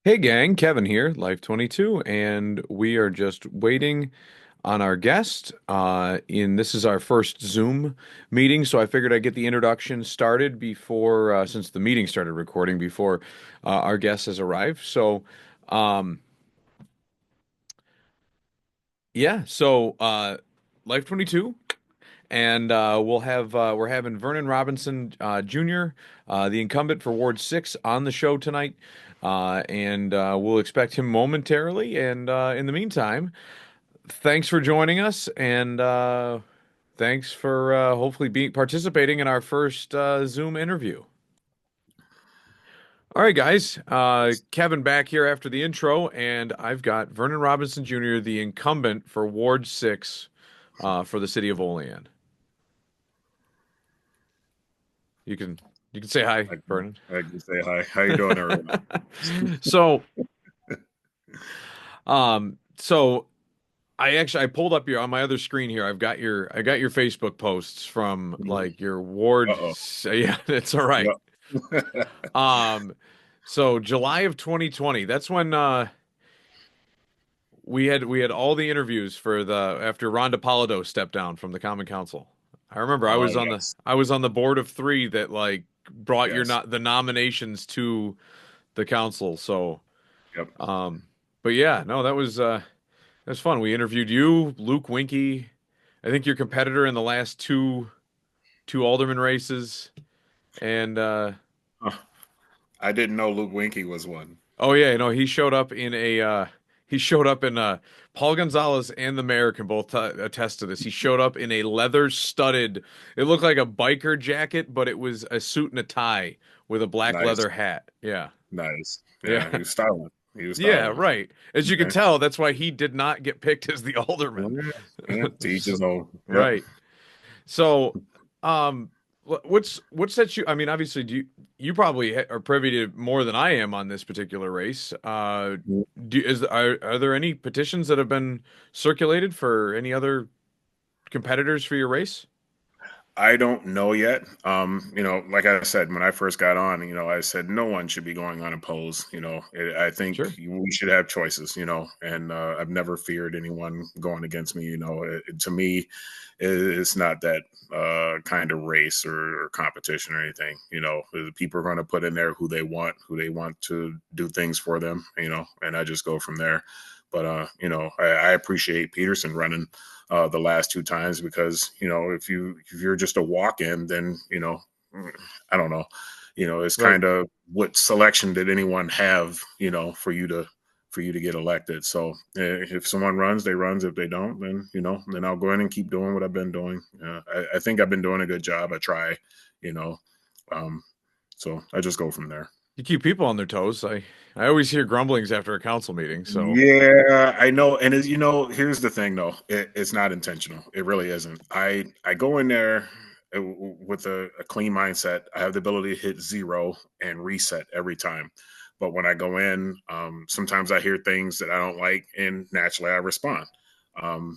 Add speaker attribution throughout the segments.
Speaker 1: Hey gang, Kevin here, Life22, and we are just waiting on our guest. This is our first Zoom meeting, so I figured I'd get the introduction started before, since the meeting started recording before our guest has arrived. Um, so Life22, and we're having Vernon Robinson Jr., the incumbent for Ward 6, on the show tonight. And we'll expect him momentarily. And in the meantime, thanks for joining us, and thanks for hopefully being participating in our first Zoom interview. All right, guys. Kevin back here after the intro, and I've got Vernon Robinson Jr., the incumbent for Ward 6 for the city of Olean. You can you can say hi,
Speaker 2: I can,
Speaker 1: Vernon.
Speaker 2: I can say hi. How you doing, everyone?
Speaker 1: So, so I pulled up your on my other screen here. I got your Facebook posts from like your ward.
Speaker 2: Uh-oh.
Speaker 1: Yeah, it's all right.
Speaker 2: Yep.
Speaker 1: Um, so July of 2020. That's when we had all the interviews for the after Rhonda Polido stepped down from the Common Council. I remember
Speaker 2: Oh, yes.
Speaker 1: I was on the board of three that like brought your
Speaker 2: Yes.
Speaker 1: not the nominations to the council.
Speaker 2: Yep.
Speaker 1: Um, but yeah, no, that was fun. We interviewed you, Luke Winkie, I think your competitor in the last two alderman races, and
Speaker 2: Huh. I didn't know Luke Winkie was one.
Speaker 1: oh yeah, you know he showed up in Paul Gonzalez and the mayor can both attest to this. He showed up in a leather studded. It looked like a biker jacket, but it was a suit and a tie with a black
Speaker 2: Nice.
Speaker 1: leather hat. Yeah,
Speaker 2: Nice. Yeah, he
Speaker 1: yeah,
Speaker 2: was styling. He was
Speaker 1: yeah.
Speaker 2: styling.
Speaker 1: Right. As you can
Speaker 2: Okay.
Speaker 1: tell, that's why he did not get picked as the
Speaker 2: Well,
Speaker 1: alderman.
Speaker 2: yeah. Yeah. To each
Speaker 1: So,
Speaker 2: his own. Yep.
Speaker 1: right. So, um, what's that you? I mean, obviously, you probably are privy to more than I am on this particular race. Are there any petitions that have been circulated for any other competitors for your race?
Speaker 2: I don't know yet. Like I said, when I first got on, I said no one should be going unopposed. I think
Speaker 1: Sure.
Speaker 2: we should have choices, and I've never feared anyone going against me. To me, it's not that kind of race or competition or anything. The people are going to put in there who they want to do things for them, and I just go from there. But I appreciate Peterson running the last two times because if you're just a walk-in, then I don't know, it's
Speaker 1: Right.
Speaker 2: kind of what selection did anyone have, for you to get elected. So if someone runs, they runs. If they don't, then I'll go in and keep doing what I've been doing. I think I've been doing a good job. I try, you know, um, so I just go from there.
Speaker 1: You keep people on their toes. I always hear grumblings after a council meeting. So
Speaker 2: Yeah, I know. And as here's the thing though. It's not intentional. It really isn't. I go in there with a clean mindset. I have the ability to hit zero and reset every time. But when I go in, sometimes I hear things that I don't like, and naturally I respond. And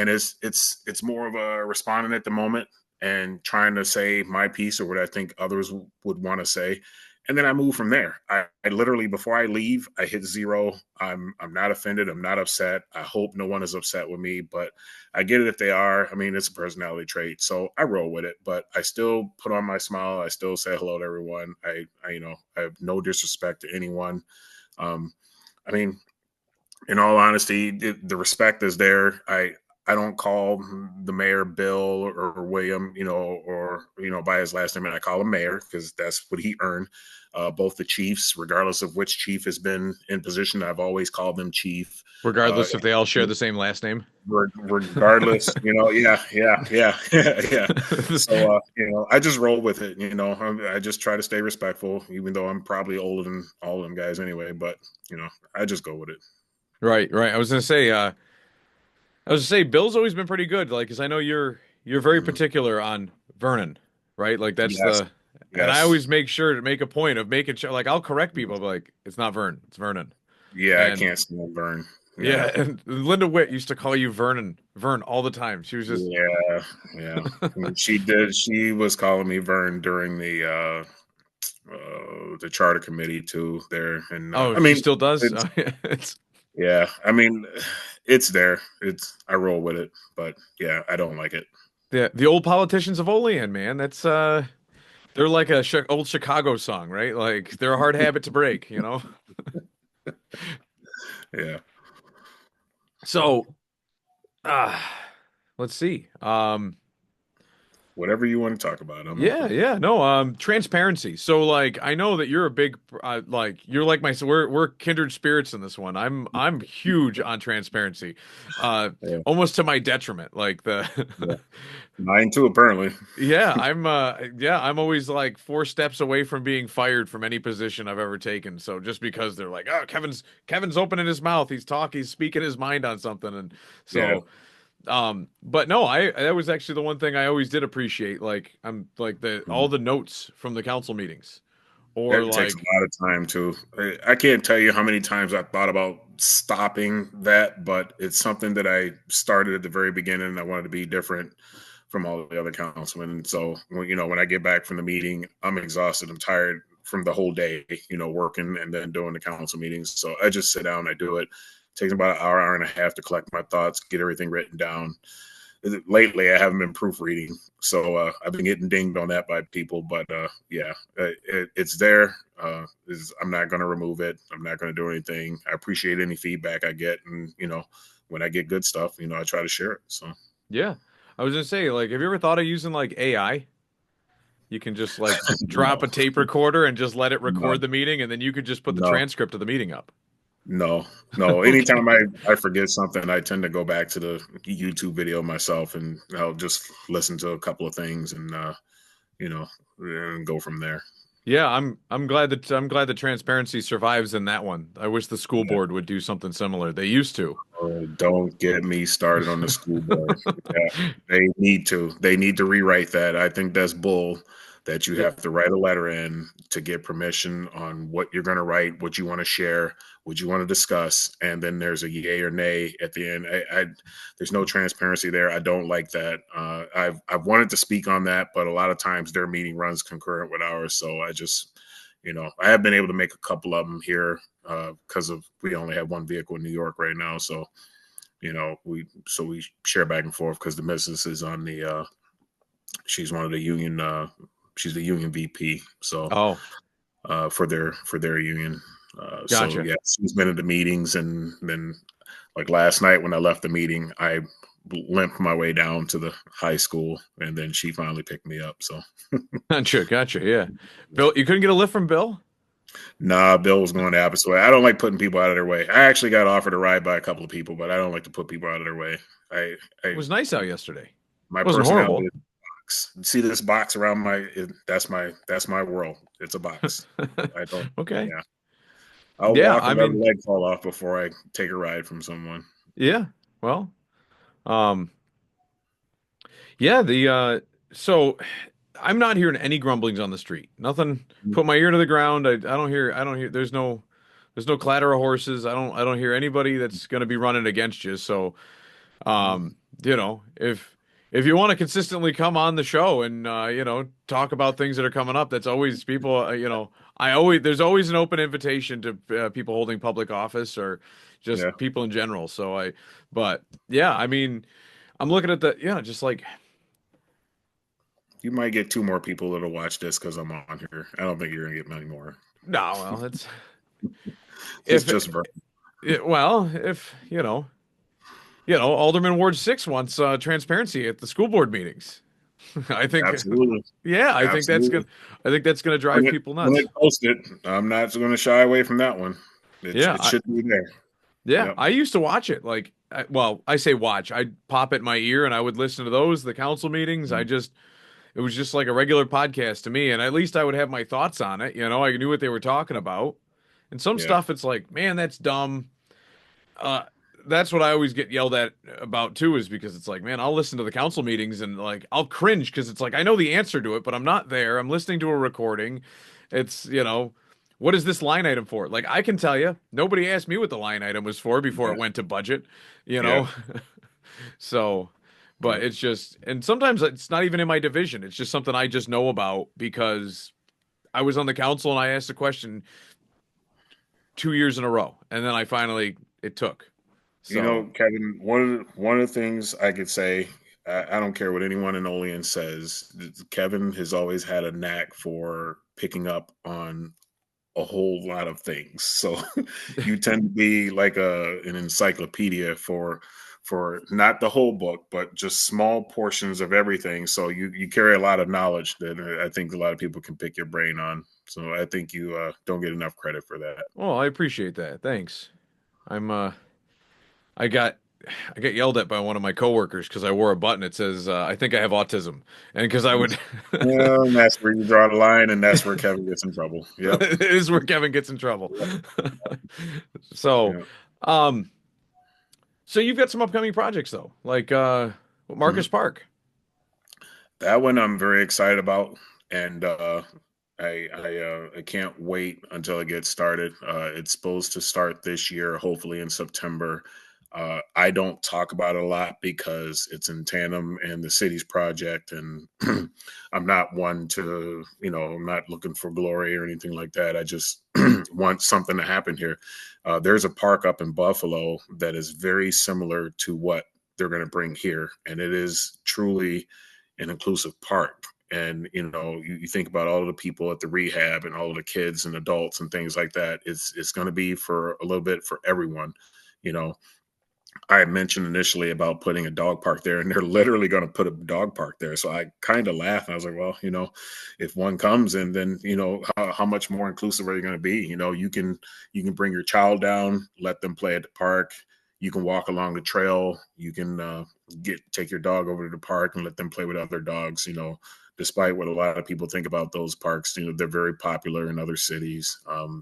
Speaker 2: it's more of a responding at the moment and trying to say my piece or what I think others would want to say, and then I move from there. I literally before I leave, I hit zero. I'm not offended. I'm not upset. I hope no one is upset with me, but I get it if they are. I mean, it's a personality trait, so I roll with it. But I still put on my smile. I still say hello to everyone. I have no disrespect to anyone. Um, I mean, in all honesty, the respect is there. I don't call the mayor Bill or William, or by his last name, and I call him Mayor because that's what he earned. Both the chiefs, regardless of which chief has been in position, I've always called them chief. Uh,
Speaker 1: regardless if they all share the same last name.
Speaker 2: Regardless, yeah, yeah, yeah, yeah. So, I just roll with it. I just try to stay respectful, even though I'm probably older than all of them guys anyway. But I just go with it.
Speaker 1: Right, right. I was gonna say Bill's always been pretty good, like, because I know you're very
Speaker 2: Mhm.
Speaker 1: particular on Vernon, right? Like that's
Speaker 2: Yes.
Speaker 1: and I
Speaker 2: Yes.
Speaker 1: always make sure to make a point of making sure, like I'll correct people, but like it's not Vern, it's Vernon.
Speaker 2: Yeah, I
Speaker 1: And
Speaker 2: can't stand burn. Yeah.
Speaker 1: yeah, and Linda Witt used to call you Vern all the time. She was just
Speaker 2: Yeah. Yeah. And she did. She was calling me Vern during the the charter committee too there, and
Speaker 1: Oh,
Speaker 2: I
Speaker 1: she
Speaker 2: mean,
Speaker 1: still does.
Speaker 2: it's
Speaker 1: It's
Speaker 2: yeah, I mean, it's there. It's I roll with it, but yeah, I don't like it.
Speaker 1: the old politicians of Olean, man. That's they're like a old Chicago song, right? Like they're a hard habit to break, you know.
Speaker 2: Yeah, so
Speaker 1: So, uh, let's see.
Speaker 2: whatever you want to talk about, I'm
Speaker 1: Yeah,
Speaker 2: open.
Speaker 1: yeah, no, transparency. So like I know that you're a big like you're like my we're kindred spirits in this one. I'm huge on transparency.
Speaker 2: Yeah,
Speaker 1: Almost to my detriment. Like
Speaker 2: yeah.
Speaker 1: the
Speaker 2: Mine too, apparently.
Speaker 1: Yeah, I'm always like four steps away from being fired from any position I've ever taken. So just because they're like, "Oh, Kevin's opening his mouth. He's speaking his mind on something." And
Speaker 2: Yeah.
Speaker 1: so but no, I that was actually the one thing I always did appreciate. Like I'm like the all
Speaker 2: Mhm.
Speaker 1: the notes from the council meetings, or
Speaker 2: That takes a
Speaker 1: like
Speaker 2: lot of time too. I can't tell you how many times I thought about stopping that, but it's something that I started at the very beginning. I wanted to be different from all the other councilmen. And so when I get back from the meeting, I'm exhausted. I'm tired from the whole day, working and then doing the council meetings. So I just sit down, I do it. It takes about an hour and a half to collect my thoughts, get everything written down. Lately I haven't been proofreading, so I've been getting dinged on that by people. But yeah, it's there. I'm not going to remove it. I'm not going to do anything. I appreciate any feedback I get, and when I get good stuff, I try to share it. So
Speaker 1: yeah. I was gonna say, like, have you ever thought of using like AI? You can just like drop
Speaker 2: no,
Speaker 1: a tape recorder and just let it
Speaker 2: no,
Speaker 1: record the meeting, and then you could just put the
Speaker 2: no,
Speaker 1: transcript of the meeting up.
Speaker 2: no, no.
Speaker 1: Okay.
Speaker 2: Anytime I forget something, I tend to go back to the YouTube video myself, and I'll just listen to a couple of things, and you know, and go from there.
Speaker 1: Yeah, I'm glad that transparency survives in that one. I wish the school board would do something similar. They used to.
Speaker 2: Oh, don't get me started on the school board. Yeah, they need to. They need to rewrite that. I think that's bull that you
Speaker 1: Yeah.
Speaker 2: have to write a letter in to get permission on what you're going to write, what you want to share, what you want to discuss, and then there's a yay or nay at the end. There's no transparency there. I don't like that. I've wanted to speak on that, but a lot of times their meeting runs concurrent with ours, so I have been able to make a couple of them here because of we only have one vehicle in New York right now. So we share back and forth because the missus is on the she's one of the union she's the union VP. So
Speaker 1: Oh,
Speaker 2: for their union. So
Speaker 1: gotcha.
Speaker 2: yeah, she's been at the meetings, and then like last night when I left the meeting, I limped my way down to the high school, and then she finally picked me up. So
Speaker 1: Gotcha, gotcha. Yeah. Bill, you couldn't get a lift from Bill?
Speaker 2: nah, Bill was going the opposite way. I don't like putting people out of their way. I actually got offered a ride by a couple of people, but I don't like to put people out of their way. I,
Speaker 1: It
Speaker 2: I
Speaker 1: was nice out yesterday. It
Speaker 2: my
Speaker 1: wasn't
Speaker 2: personality
Speaker 1: horrible.
Speaker 2: is a box. See this box around that's my world. It's a box. I don't.
Speaker 1: Okay.
Speaker 2: Yeah, I'll
Speaker 1: Yeah,
Speaker 2: walk
Speaker 1: I
Speaker 2: and let a
Speaker 1: mean,
Speaker 2: leg fall off before I take a ride from someone.
Speaker 1: yeah. Well, um, yeah, the so I'm not hearing any grumblings on the street. Nothing. Put my ear to the ground. I don't hear there's no clatter of horses. I don't hear anybody that's going to be running against you. So, um, if you want to consistently come on the show and talk about things that are coming up, that's always people, I always there's always an open invitation to people holding public office or
Speaker 2: Yeah,
Speaker 1: just people in general. But yeah, I mean, I'm looking at the just like
Speaker 2: you might get two more people that'll watch this because I'm on here. I don't think you're gonna get many more.
Speaker 1: no, well, it's
Speaker 2: It's
Speaker 1: if
Speaker 2: just
Speaker 1: if Alderman Ward 6 wants transparency at the school board meetings. I think
Speaker 2: absolutely,
Speaker 1: yeah,
Speaker 2: absolutely.
Speaker 1: I think that's gonna
Speaker 2: When
Speaker 1: drive
Speaker 2: it
Speaker 1: people
Speaker 2: when
Speaker 1: nuts.
Speaker 2: it posted, I'm not going to shy away from that one. It
Speaker 1: Yeah,
Speaker 2: it should be there.
Speaker 1: yeah,
Speaker 2: Yep.
Speaker 1: I used to watch it. Like, I say watch. I'd pop it in my ear and I would listen to those, the council meetings.
Speaker 2: Mm,
Speaker 1: It was just like a regular podcast to me, and at least I would have my thoughts on it. I knew what they were talking about. And some
Speaker 2: yeah.
Speaker 1: stuff, it's like, man, that's dumb. Uh, that's what I always get yelled at about too, is because it's like, man, I'll listen to the council meetings and like I'll cringe because it's like I know the answer to it, but I'm not there. I'm listening to a recording. It's, what is this line item for? Like I can tell you, nobody asked me what the line item was for before
Speaker 2: Yeah.
Speaker 1: it went to budget, you
Speaker 2: Yeah.
Speaker 1: know? So, but
Speaker 2: Yeah.
Speaker 1: it's just, and sometimes it's not even in my division. It's just something I just know about because I was on the council and I asked a question 2 years in a row, and then I finally it took.
Speaker 2: You
Speaker 1: So
Speaker 2: know, Kevin, one of the things I could say, I don't care what anyone in Olean says. Kevin has always had a knack for picking up on a whole lot of things. So you tend to be like an encyclopedia for not the whole book, but just small portions of everything. So you carry a lot of knowledge that I think a lot of people can pick your brain on. So I think you don't get enough credit for that.
Speaker 1: well, I appreciate that. Thanks. I'm I got I got yelled at by one of my coworkers because I wore a button that says I think I have autism, and because I would
Speaker 2: Well, and that's where you draw the line, and that's where Kevin gets in trouble. Yep.
Speaker 1: it is where Kevin gets in trouble.
Speaker 2: Yep.
Speaker 1: So,
Speaker 2: Yep.
Speaker 1: um, so you've got some upcoming projects though, like Marcus
Speaker 2: Mhm.
Speaker 1: Park.
Speaker 2: That one I'm very excited about, and I can't wait until it gets started. It's supposed to start this year, hopefully in September. I don't talk about it a lot because it's in tandem and the city's project, and I'm not one to, I'm not looking for glory or anything like that. I just want something to happen here. There's a park up in Buffalo that is very similar to what they're going to bring here, and it is truly an inclusive park. And you think about all of the people at the rehab and all of the kids and adults and things like that. It's going to be for a little bit for everyone. You know, I had mentioned initially about putting a dog park there, and they're literally going to put a dog park there. So I kind of laughed. I was like, well, if one comes in, then how much more inclusive are you going to be? You can bring your child down, let them play at the park. You can walk along the trail. You can take your dog over to the park and let them play with other dogs. Despite what a lot of people think about those parks, they're very popular in other cities.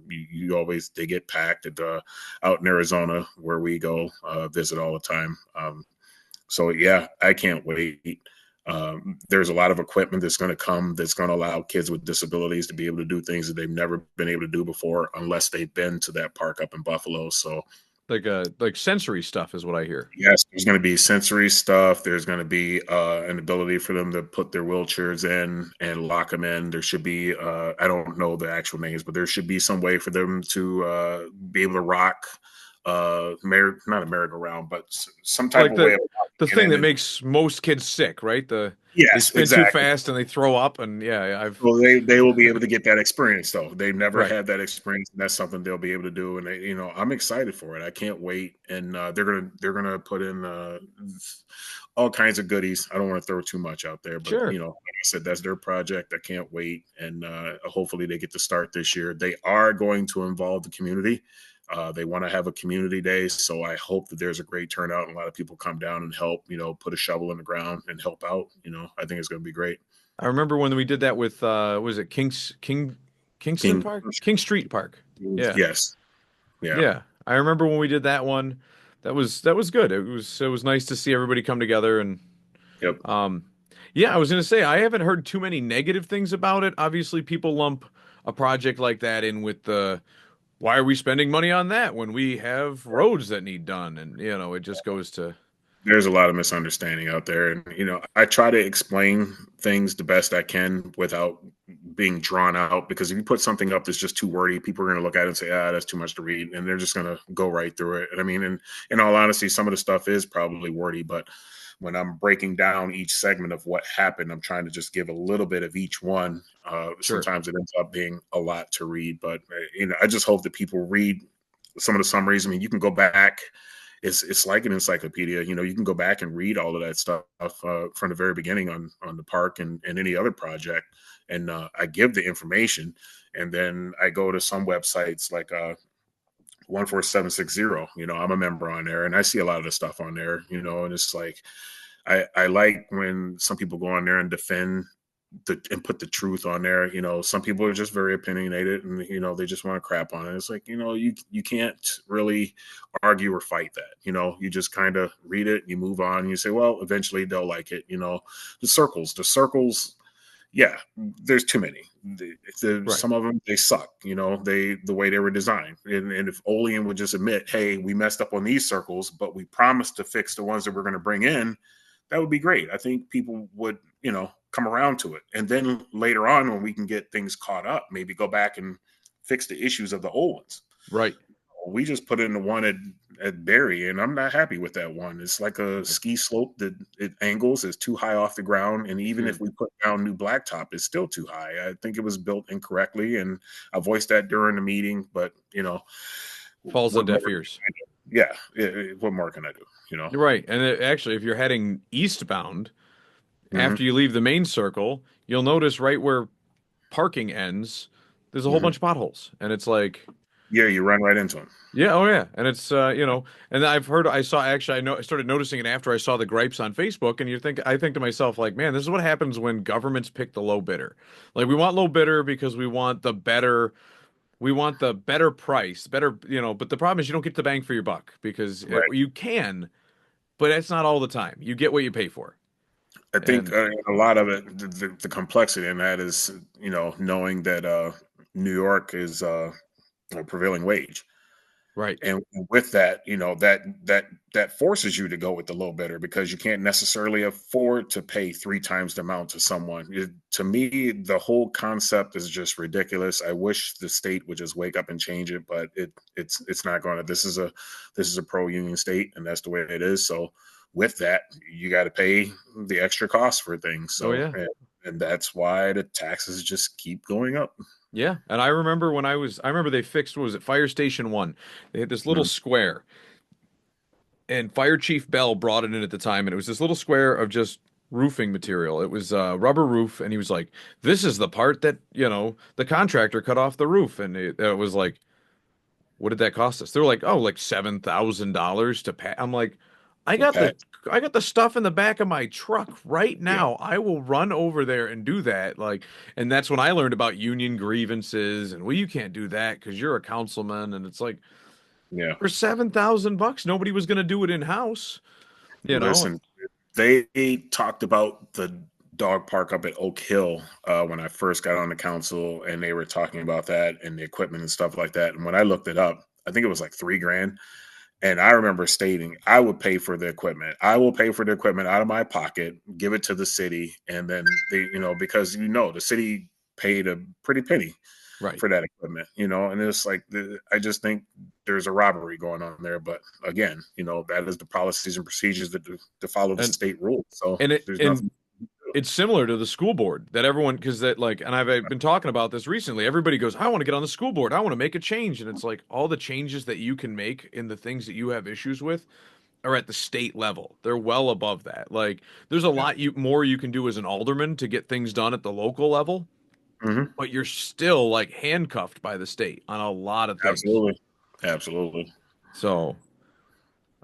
Speaker 2: You always they get packed at out in Arizona where we go visit all the time. So yeah, I can't wait. There's a lot of equipment that's going to come that's going to allow kids with disabilities to be able to do things that they've never been able to do before unless they've been to that park up in Buffalo. So
Speaker 1: Like sensory stuff is what I hear.
Speaker 2: yes, there's going to be sensory stuff. There's going to be an ability for them to put their wheelchairs in and lock them in. There should be, I don't know the actual names, but there should be some way for them to be able to rock, not a merry-go-round, but some type
Speaker 1: Like
Speaker 2: of way of
Speaker 1: the
Speaker 2: locking
Speaker 1: thing
Speaker 2: in.
Speaker 1: that
Speaker 2: And
Speaker 1: makes most kids sick, right? They
Speaker 2: yes,
Speaker 1: spin too
Speaker 2: exactly.
Speaker 1: fast and they throw up, and yeah, I've
Speaker 2: So they will be able to get that experience though. They've never
Speaker 1: right.
Speaker 2: had that experience, and that's something they'll be able to do. And I'm excited for it. I can't wait. And they're gonna put in all kinds of goodies. I don't want to throw too much out there, but
Speaker 1: Sure.
Speaker 2: like I said, that's their project. I can't wait, and hopefully they get to start this year. They are going to involve the community. They want to have a community day, so I hope that there's a great turnout and a lot of people come down and help. Put a shovel in the ground and help out. I think it's going to be great.
Speaker 1: I remember when we did that with was it Kingston
Speaker 2: King,
Speaker 1: Park? King Street Park. Yeah.
Speaker 2: yes, yeah.
Speaker 1: Yeah. I remember when we did that one. That was good. It was nice to see everybody come together and
Speaker 2: Yep.
Speaker 1: um yeah, I was gonna say I haven't heard too many negative things about it. Obviously people lump a project like that in with the why are we spending money on that when we have roads that need done, and it just goes to
Speaker 2: There's a lot of misunderstanding out there, and I try to explain things the best I can without being drawn out. Because if you put something up that's just too wordy, people are going to look at it and say, "Ah, that's too much to read," and they're just going to go right through it. And I mean, in all honesty, some of the stuff is probably wordy, but when I'm breaking down each segment of what happened, I'm trying to just give a little bit of each one.
Speaker 1: sure.
Speaker 2: Sometimes it ends up being a lot to read, but I just hope that people read some of the summaries. I mean, you can go back, it's like an encyclopedia. You can go back and read all of that stuff from the very beginning on the park and any other project. And I give the information, and then I go to some websites like 14760. I'm a member on there, and I see a lot of the stuff on there. And it's like I like when some people go on there and defend and put the truth on there. Some people are just very opinionated, and they just want to crap on it. It's like you can't really argue or fight that. You just kind of read it, you move on, and you say, well, eventually they'll like it. The circles. Yeah, there's too many.
Speaker 1: Right.
Speaker 2: Some of them they suck. The way they were designed. And if Olean would just admit, hey, we messed up on these circles, but we promised to fix the ones that we're going to bring in, that would be great. I think people would, come around to it. And then later on, when we can get things caught up, maybe go back and fix the issues of the old ones.
Speaker 1: Right.
Speaker 2: We just put in the one at Barry, and I'm not happy with that one. It's like a
Speaker 1: Right.
Speaker 2: ski slope that it angles, is too high off the ground. And even if
Speaker 1: Dude,
Speaker 2: we put down new blacktop, it's still too high. I think it was built incorrectly. And I voiced that during the meeting, but
Speaker 1: falls on
Speaker 2: what more
Speaker 1: deaf
Speaker 2: can
Speaker 1: ears.
Speaker 2: I do? Yeah. What more can I do?
Speaker 1: You're right. And actually, if you're heading eastbound,
Speaker 2: Hmm.
Speaker 1: after you leave the main circle, you'll notice right where parking ends, there's a whole
Speaker 2: Hmm.
Speaker 1: bunch of potholes. And it's like,
Speaker 2: Yeah, you run right into them.
Speaker 1: yeah, oh yeah. And it's and I saw actually I started noticing it after I saw the gripes on Facebook, and I think to myself like, man, this is what happens when governments pick the low bidder. Like we want low bidder because we want the better price, but the problem is you don't get the bang for your buck because
Speaker 2: Right.
Speaker 1: you can, but it's not all the time. You get what you pay for.
Speaker 2: I think
Speaker 1: And
Speaker 2: a lot of it, the complexity in that is, knowing that New York is a prevailing wage.
Speaker 1: right.
Speaker 2: And with that, that forces you to go with the low bidder because you can't necessarily afford to pay three times the amount to someone. To me, the whole concept is just ridiculous. I wish the state would just wake up and change it, but it's not going to. This is a pro union state, and that's the way it is. So with that, you got to pay the extra cost for things.
Speaker 1: Oh
Speaker 2: So
Speaker 1: yeah.
Speaker 2: and that's why the taxes just keep going up.
Speaker 1: Yeah. And I remember I remember they fixed, what was it, Fire Station 1. They had this little
Speaker 2: Mhm.
Speaker 1: square, and Fire Chief Bell brought it in at the time, and it was this little square of just roofing material. It was a rubber roof, and he was like, "This is the part that the contractor cut off the roof," and it was like, "What did that cost us?" They were like, "Oh, like $7,000 to pay." I'm like, "I
Speaker 2: The
Speaker 1: got the
Speaker 2: pat,
Speaker 1: I got the stuff in the back of my truck right
Speaker 2: yeah,
Speaker 1: now. I will run over there and do that." Like, and that's when I learned about union grievances and, well, you can't do that because you're a councilman, and it's like,
Speaker 2: yeah.
Speaker 1: for $7,000, nobody was going to do it in house, you know.
Speaker 2: Listen, they talked about the dog park up at Oak Hill when I first got on the council, and they were talking about that and the equipment and stuff like that. And when I looked it up, I think it was like 3 grand. And I remember stating, I would pay for the equipment. I will pay for the equipment out of my pocket, give it to the city, and then because the city paid a pretty penny
Speaker 1: Right.
Speaker 2: for that equipment, and it's like I just think there's a robbery going on there. But again, that is the policies and procedures to follow the
Speaker 1: And
Speaker 2: state rules. So
Speaker 1: and it
Speaker 2: there's
Speaker 1: and
Speaker 2: nothing.
Speaker 1: it's similar to the school board that everyone, because that, like, and I've been talking about this recently. Everybody goes, "I want to get on the school board. I want to make a change." And it's like all the changes that you can make in the things that you have issues with are at the state level. They're well above that. Like there's a
Speaker 2: Yeah.
Speaker 1: lot more you can do as an alderman to get things done at the local level,
Speaker 2: Hmm.
Speaker 1: but you're still like handcuffed by the state on a lot of things.
Speaker 2: Absolutely, absolutely.
Speaker 1: So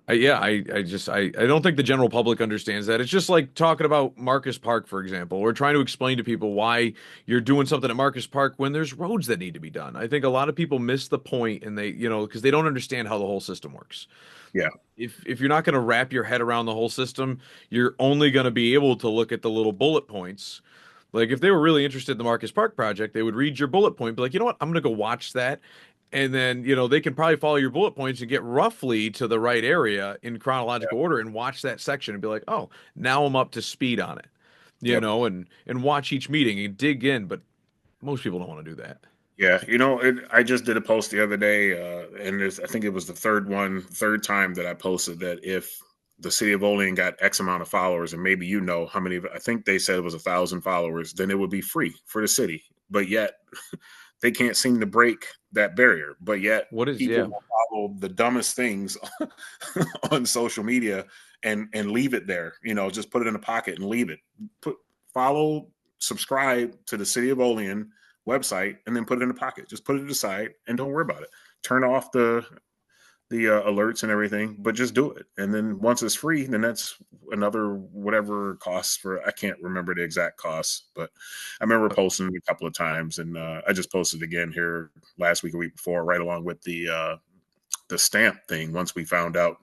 Speaker 1: I don't think the general public understands that. It's just like talking about Marcus Park, for example. We're trying to explain to people why you're doing something at Marcus Park when there's roads that need to be done. I think a lot of people miss the point, and because they don't understand how the whole system works.
Speaker 2: Yeah.
Speaker 1: If you're not going to wrap your head around the whole system, you're only going to be able to look at the little bullet points. Like if they were really interested in the Marcus Park project, they would read your bullet point, be like, you know what, I'm going to go watch that, and then they can probably follow your bullet points and get roughly to the right area in chronological order and watch that section and be like, oh, now I'm up to speed on it,
Speaker 2: Yep.
Speaker 1: and watch each meeting and dig in. But most people don't want to do that.
Speaker 2: Yeah, I just did a post the other day, and I think it was the third time that I posted that if the city of Olean got X amount of followers, and maybe how many, I think they said it was 1,000 followers, then it would be free for the city. But yet, they can't seem to break that barrier. But yet,
Speaker 1: What is
Speaker 2: people
Speaker 1: yeah?
Speaker 2: will follow the dumbest things on social media and leave it there. Just put it in a pocket and leave it. Follow, subscribe to the city of Olean website, and then put it in the pocket. Just put it aside and don't worry about it. Turn off the alerts and everything, but just do it. And then once it's free, then that's another whatever costs for. I can't remember the exact costs, but I remember posting it a couple of times, and I just posted again here last week, a week before, right along with the stamp thing. Once we found out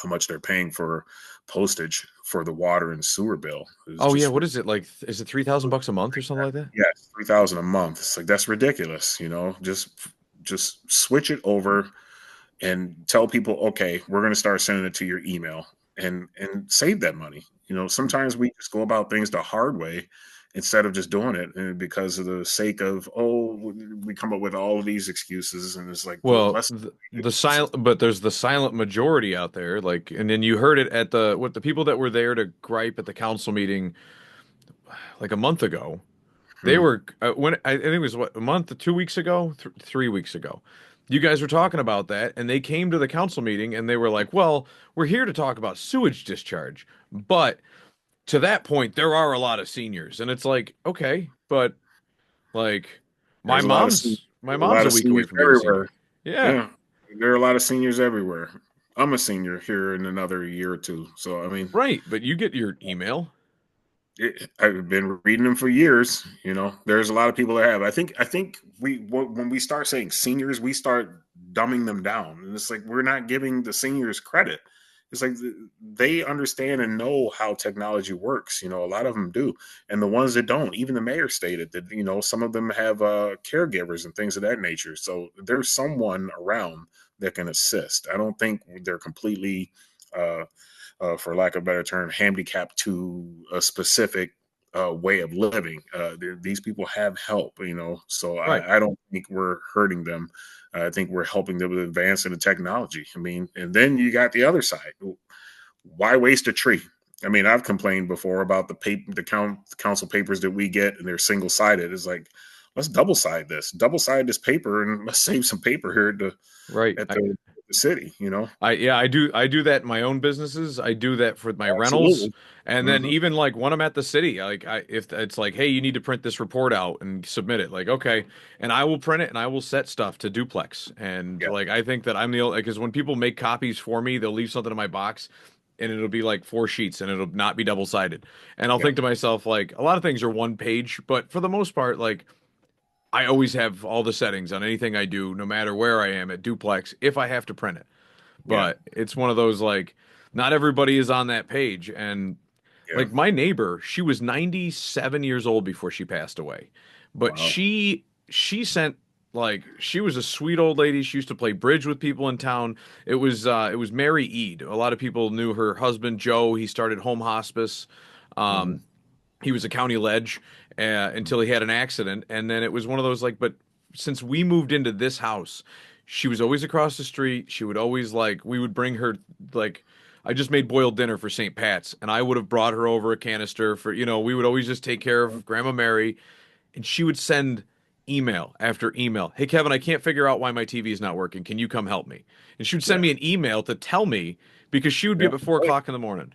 Speaker 2: how much they're paying for postage for the water and sewer bill, is
Speaker 1: Oh yeah,
Speaker 2: just
Speaker 1: what is it like? Is it $3,000 a month or something like that?
Speaker 2: yeah, 3,000 a month. It's like that's ridiculous. Just switch it over and tell people, okay, we're going to start sending it to your email. and save that money. Sometimes we just go about things the hard way instead of just doing it, and because of the sake of, we come up with all of these excuses, and it's like, well,
Speaker 1: Well,
Speaker 2: let's
Speaker 1: the silent, but there's the silent majority out there, like, and then you heard it at the people that were there to gripe at the council meeting like a month ago. They
Speaker 2: Mhm.
Speaker 1: were when I think it was what, a month, 2 weeks ago, 3 weeks ago. You guys were talking about that, and they came to the council meeting and they were like, "Well, we're here to talk about sewage discharge, but to that point, there are a lot of seniors." And it's like, okay, but like, my
Speaker 2: There's a lot of
Speaker 1: mom's my
Speaker 2: a
Speaker 1: mom's
Speaker 2: lot
Speaker 1: a
Speaker 2: of
Speaker 1: week away
Speaker 2: seniors
Speaker 1: from being a senior.
Speaker 2: everywhere.
Speaker 1: Yeah,
Speaker 2: Yeah, there are a lot of seniors everywhere. I'm a senior here in another year or two, so I mean,
Speaker 1: right. But you get your email,
Speaker 2: I've been reading them for years. There's a lot of people that have. I think when we start saying seniors, we start dumbing them down, and it's like we're not giving the seniors credit. It's like they understand and know how technology works. A lot of them do, and the ones that don't, even the mayor stated that some of them have caregivers and things of that nature. So there's someone around that can assist. I don't think they're completely. For lack of a better term, handicapped to a specific way of living. These people have help, so
Speaker 1: right?
Speaker 2: I don't think we're hurting them. I think we're helping them with advance in the technology. I mean, and then you got the other side. Why waste a tree? I mean, I've complained before about the council papers that we get, and they're single sided. It's like, let's double side this paper, and let's save some paper here
Speaker 1: Right.
Speaker 2: at the city.
Speaker 1: Yeah, I do that in my own businesses. I do that for my rentals.
Speaker 2: Absolutely.
Speaker 1: And then
Speaker 2: Hmm.
Speaker 1: even like when I'm at the city, like if it's like, hey, you need to print this report out and submit it, like, okay. And I will print it and I will set stuff to duplex. And
Speaker 2: Yeah.
Speaker 1: like I think that I'm the only, because when people make copies for me, they'll leave something in my box and it'll be like 4 sheets and it'll not be double sided. And I'll
Speaker 2: Yeah.
Speaker 1: think to myself, like, a lot of things are one page, but for the most part, like I always have all the settings on anything I do, no matter where I am at duplex, if I have to print it.
Speaker 2: Yeah.
Speaker 1: But it's one of those, like, not everybody is on that page. And
Speaker 2: Yeah.
Speaker 1: like my neighbor, she was 97 years old before she passed away. But
Speaker 2: Wow.
Speaker 1: she sent, like, she was a sweet old lady. She used to play bridge with people in town. It was Mary Ead. A lot of people knew her husband Joe. He started home hospice.
Speaker 2: Mhm.
Speaker 1: Um, he was a county ledge until he had an accident, and then it was one of those, like, but since we moved into this house, she was always across the street. She would always, like, we would bring her, like, I just made boiled dinner for St. Pat's, and I would have brought her over a canister for, we would always just take care of Grandma Mary, and she would send email after email. Hey Kevin, I can't figure out why my TV is not working. Can you come help me? And she would send
Speaker 2: Yeah.
Speaker 1: me an email to tell me because she would be
Speaker 2: Yeah.
Speaker 1: up at four
Speaker 2: Right.
Speaker 1: o'clock in the morning.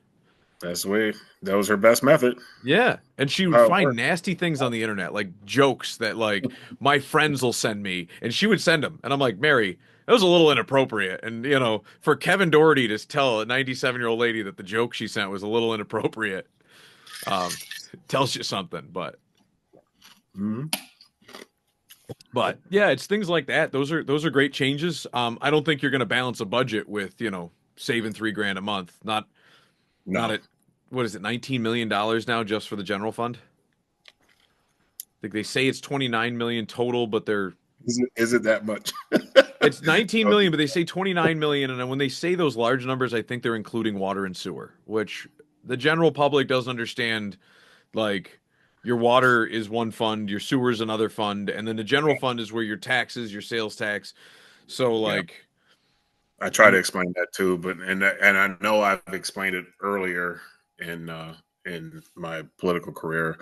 Speaker 2: That's the way. That was her best method.
Speaker 1: Yeah, and she would
Speaker 2: How it
Speaker 1: find
Speaker 2: worked.
Speaker 1: nasty things on the internet, like jokes that, like, my friends will send me, and she would send them, and I'm like, Mary, that was a little inappropriate. And for Kevin Doherty to tell a 97-year-old lady that the joke she sent was a little inappropriate, um, tells you something.
Speaker 2: Mhm.
Speaker 1: But yeah, it's things like that. Those are great changes. I don't think you're going to balance a budget with saving 3 grand a month. Not
Speaker 2: No.
Speaker 1: at, what is it, $19 million now just for the general fund. I think they say it's 29 million total, but
Speaker 2: Is it that much?
Speaker 1: it's 19
Speaker 2: Okay.
Speaker 1: million, but they say 29 million. And then when they say those large numbers, I think they're including water and sewer, which the general public doesn't understand. Like, your water is one fund, your sewer is another fund, and then the general fund is where your taxes, your sales tax. So
Speaker 2: Yeah.
Speaker 1: like,
Speaker 2: I try to
Speaker 1: I'm
Speaker 2: explain that too, but and I know I've explained it earlier in my political career,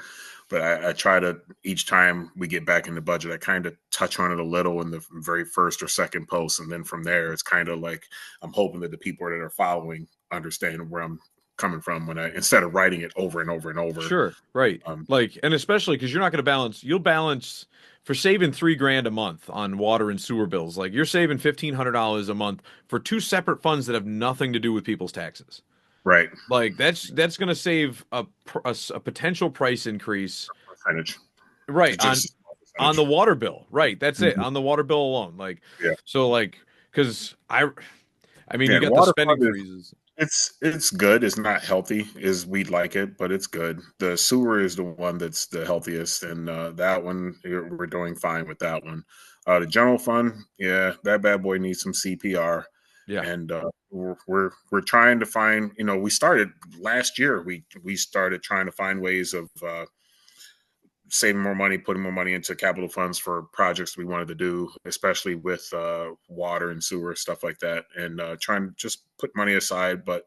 Speaker 2: but I try to, each time we get back in the budget, I kind of touch on it a little in the very first or second post, and then from there, it's kind of like I'm hoping that the people that are following understand where I'm coming from when I, instead of writing it over and over and over.
Speaker 1: sure, right.
Speaker 2: Um,
Speaker 1: Like, and especially because you're not going to balance, you'll balance for saving 3 grand a month on water and sewer bills. Like, you're saving $1,500 a month for two separate funds that have nothing to do with people's taxes.
Speaker 2: right.
Speaker 1: Like, that's going to save a potential price increase,
Speaker 2: Percentage.
Speaker 1: right,
Speaker 2: It's just a small
Speaker 1: on the
Speaker 2: percentage.
Speaker 1: water bill. Right, that's it,
Speaker 2: Mhm.
Speaker 1: on the water bill alone. Like,
Speaker 2: Yeah.
Speaker 1: so, like, because I mean, you
Speaker 2: Yeah. The
Speaker 1: got the
Speaker 2: water
Speaker 1: spending
Speaker 2: fund is,
Speaker 1: freezes.
Speaker 2: it's good. It's not healthy as we'd like it, but it's good. The sewer is the one that's the healthiest, and that one we're doing fine with that one. The general fund, yeah, that bad boy needs some CPR.
Speaker 1: Yeah.
Speaker 2: and we're trying to find. We started last year. We started trying to find ways of saving more money, putting more money into capital funds for projects we wanted to do, especially with water and sewer stuff like that, and trying to just put money aside. But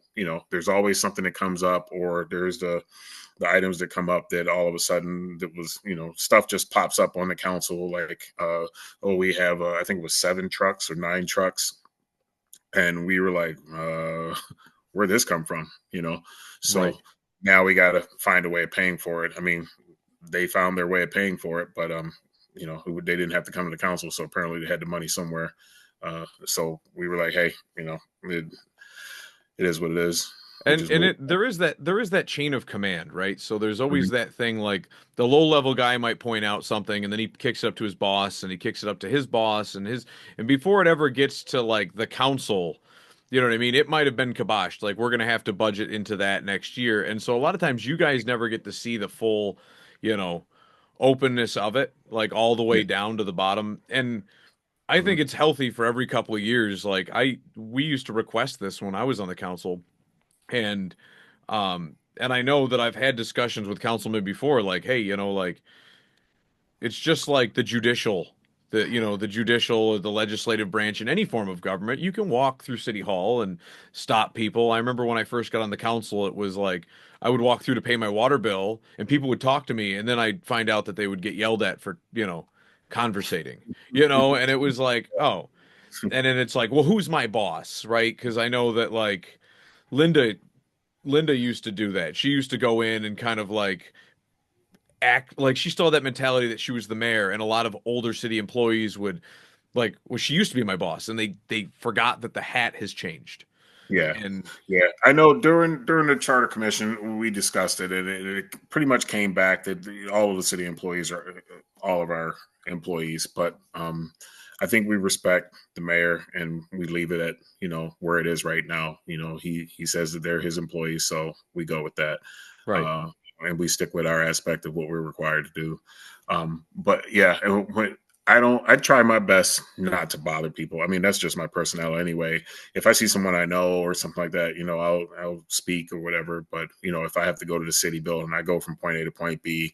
Speaker 2: there's always something that comes up, or there's the items that come up that all of a sudden that was stuff just pops up on the council, like oh, we have I think it was 7 trucks or 9 trucks, and we were like, where'd this come from? So
Speaker 1: Right.
Speaker 2: now we got to find a way of paying for it. I mean, they found their way of paying for it, but they didn't have to come to the council, so apparently they had the money somewhere. So we were like, hey, it is what it is. We
Speaker 1: And
Speaker 2: just move.
Speaker 1: there is that chain of command, right? So there's always
Speaker 2: Mhm.
Speaker 1: that thing like the low level guy might point out something and then he kicks it up to his boss and he kicks it up to his boss and before it ever gets to like the council, you know what I mean? It might have been kiboshed. Like we're gonna have to budget into that next year. And so a lot of times you guys never get to see the full, you know, openness of it, like all the
Speaker 2: Yeah.
Speaker 1: way down to the bottom. And I think
Speaker 2: Mhm.
Speaker 1: it's healthy for every couple of years. Like we used to request this when I was on the council and and I know that I've had discussions with councilmen before, like, hey, like it's just like the judicial or the legislative branch in any form of government. You can walk through City Hall and stop people. I remember when I first got on the council, it was like I would walk through to pay my water bill, and people would talk to me, and then I'd find out that they would get yelled at for conversating, and it was like, oh, and then it's like, well, who's my boss, right? Because I know that like Linda Linda used to do that. She used to go in and kind of like act like she still had that mentality that she was the mayor, and a lot of older city employees would like, well, she used to be my boss, and they forgot that the hat has changed.
Speaker 2: Yeah,
Speaker 1: And
Speaker 2: yeah. I know during the charter commission we discussed it, and it pretty much came back that all of the city employees are all of our employees, but I think we respect the mayor and we leave it at where it is right now. He says that they're his employees, so we go with that,
Speaker 1: right,
Speaker 2: uh, and we stick with our aspect of what we're required to do. But yeah, I try my best not to bother people. I mean, that's just my personality anyway. If I see someone I know or something like that, I'll speak or whatever. But if I have to go to the city building, I go from point A to point B.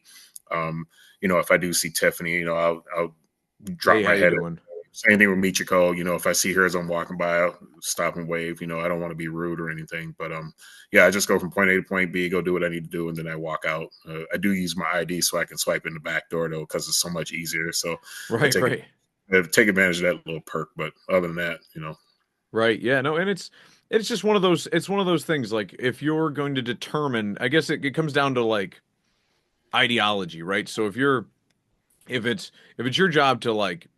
Speaker 2: Um, if I do see Tiffany, I'll
Speaker 1: hey,
Speaker 2: drop
Speaker 1: how
Speaker 2: my
Speaker 1: you
Speaker 2: head.
Speaker 1: doing?
Speaker 2: Same thing with Michiko. If I see her as I'm walking by, I'll stop and wave. I don't want to be rude or anything, but yeah, I just go from point A to point B, go do what I need to do, and then I walk out. I do use my ID so I can swipe in the back door though, because it's so much easier. So I
Speaker 1: Right,
Speaker 2: take it,
Speaker 1: right,
Speaker 2: take advantage of that little perk. But other than that,
Speaker 1: right. Yeah, no, and it's just one of those things. Like if you're going to determine, I guess it comes down to like ideology, right? So if it's your job to like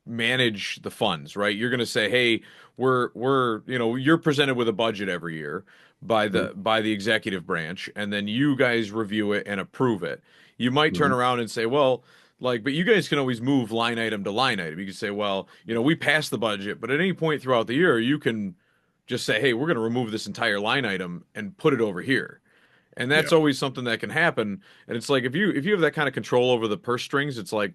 Speaker 1: manage the funds, right? You're going to say, "Hey, you're presented with a budget every year by
Speaker 2: mm-hmm,
Speaker 1: the executive branch, and then you guys review it and approve it." You might turn
Speaker 2: mm-hmm,
Speaker 1: around and say, "Well, like, but you guys can always move line item to line item." You can say, "Well, we passed the budget, but at any point throughout the year, you can just say, "Hey, we're going to remove this entire line item and put it over here." And
Speaker 2: yeah,
Speaker 1: that's always something that can happen. And it's like if you have that kind of control over the purse strings, it's like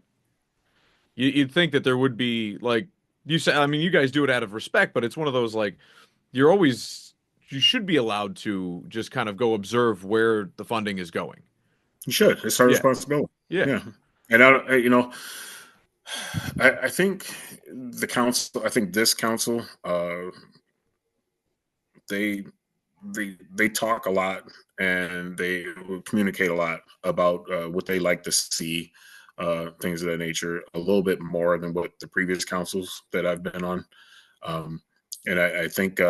Speaker 1: you'd think that there would be like you say. I mean, you guys do it out of respect, but it's one of those like you should be allowed to just kind of go observe where the funding is going.
Speaker 2: you should. It's our
Speaker 1: Yeah,
Speaker 2: responsibility.
Speaker 1: yeah,
Speaker 2: Yeah, and I think the council. I think this council. They they talk a lot and they communicate a lot about what they like to see, things of that nature, a little bit more than what the previous councils that I've been on. Um, and I think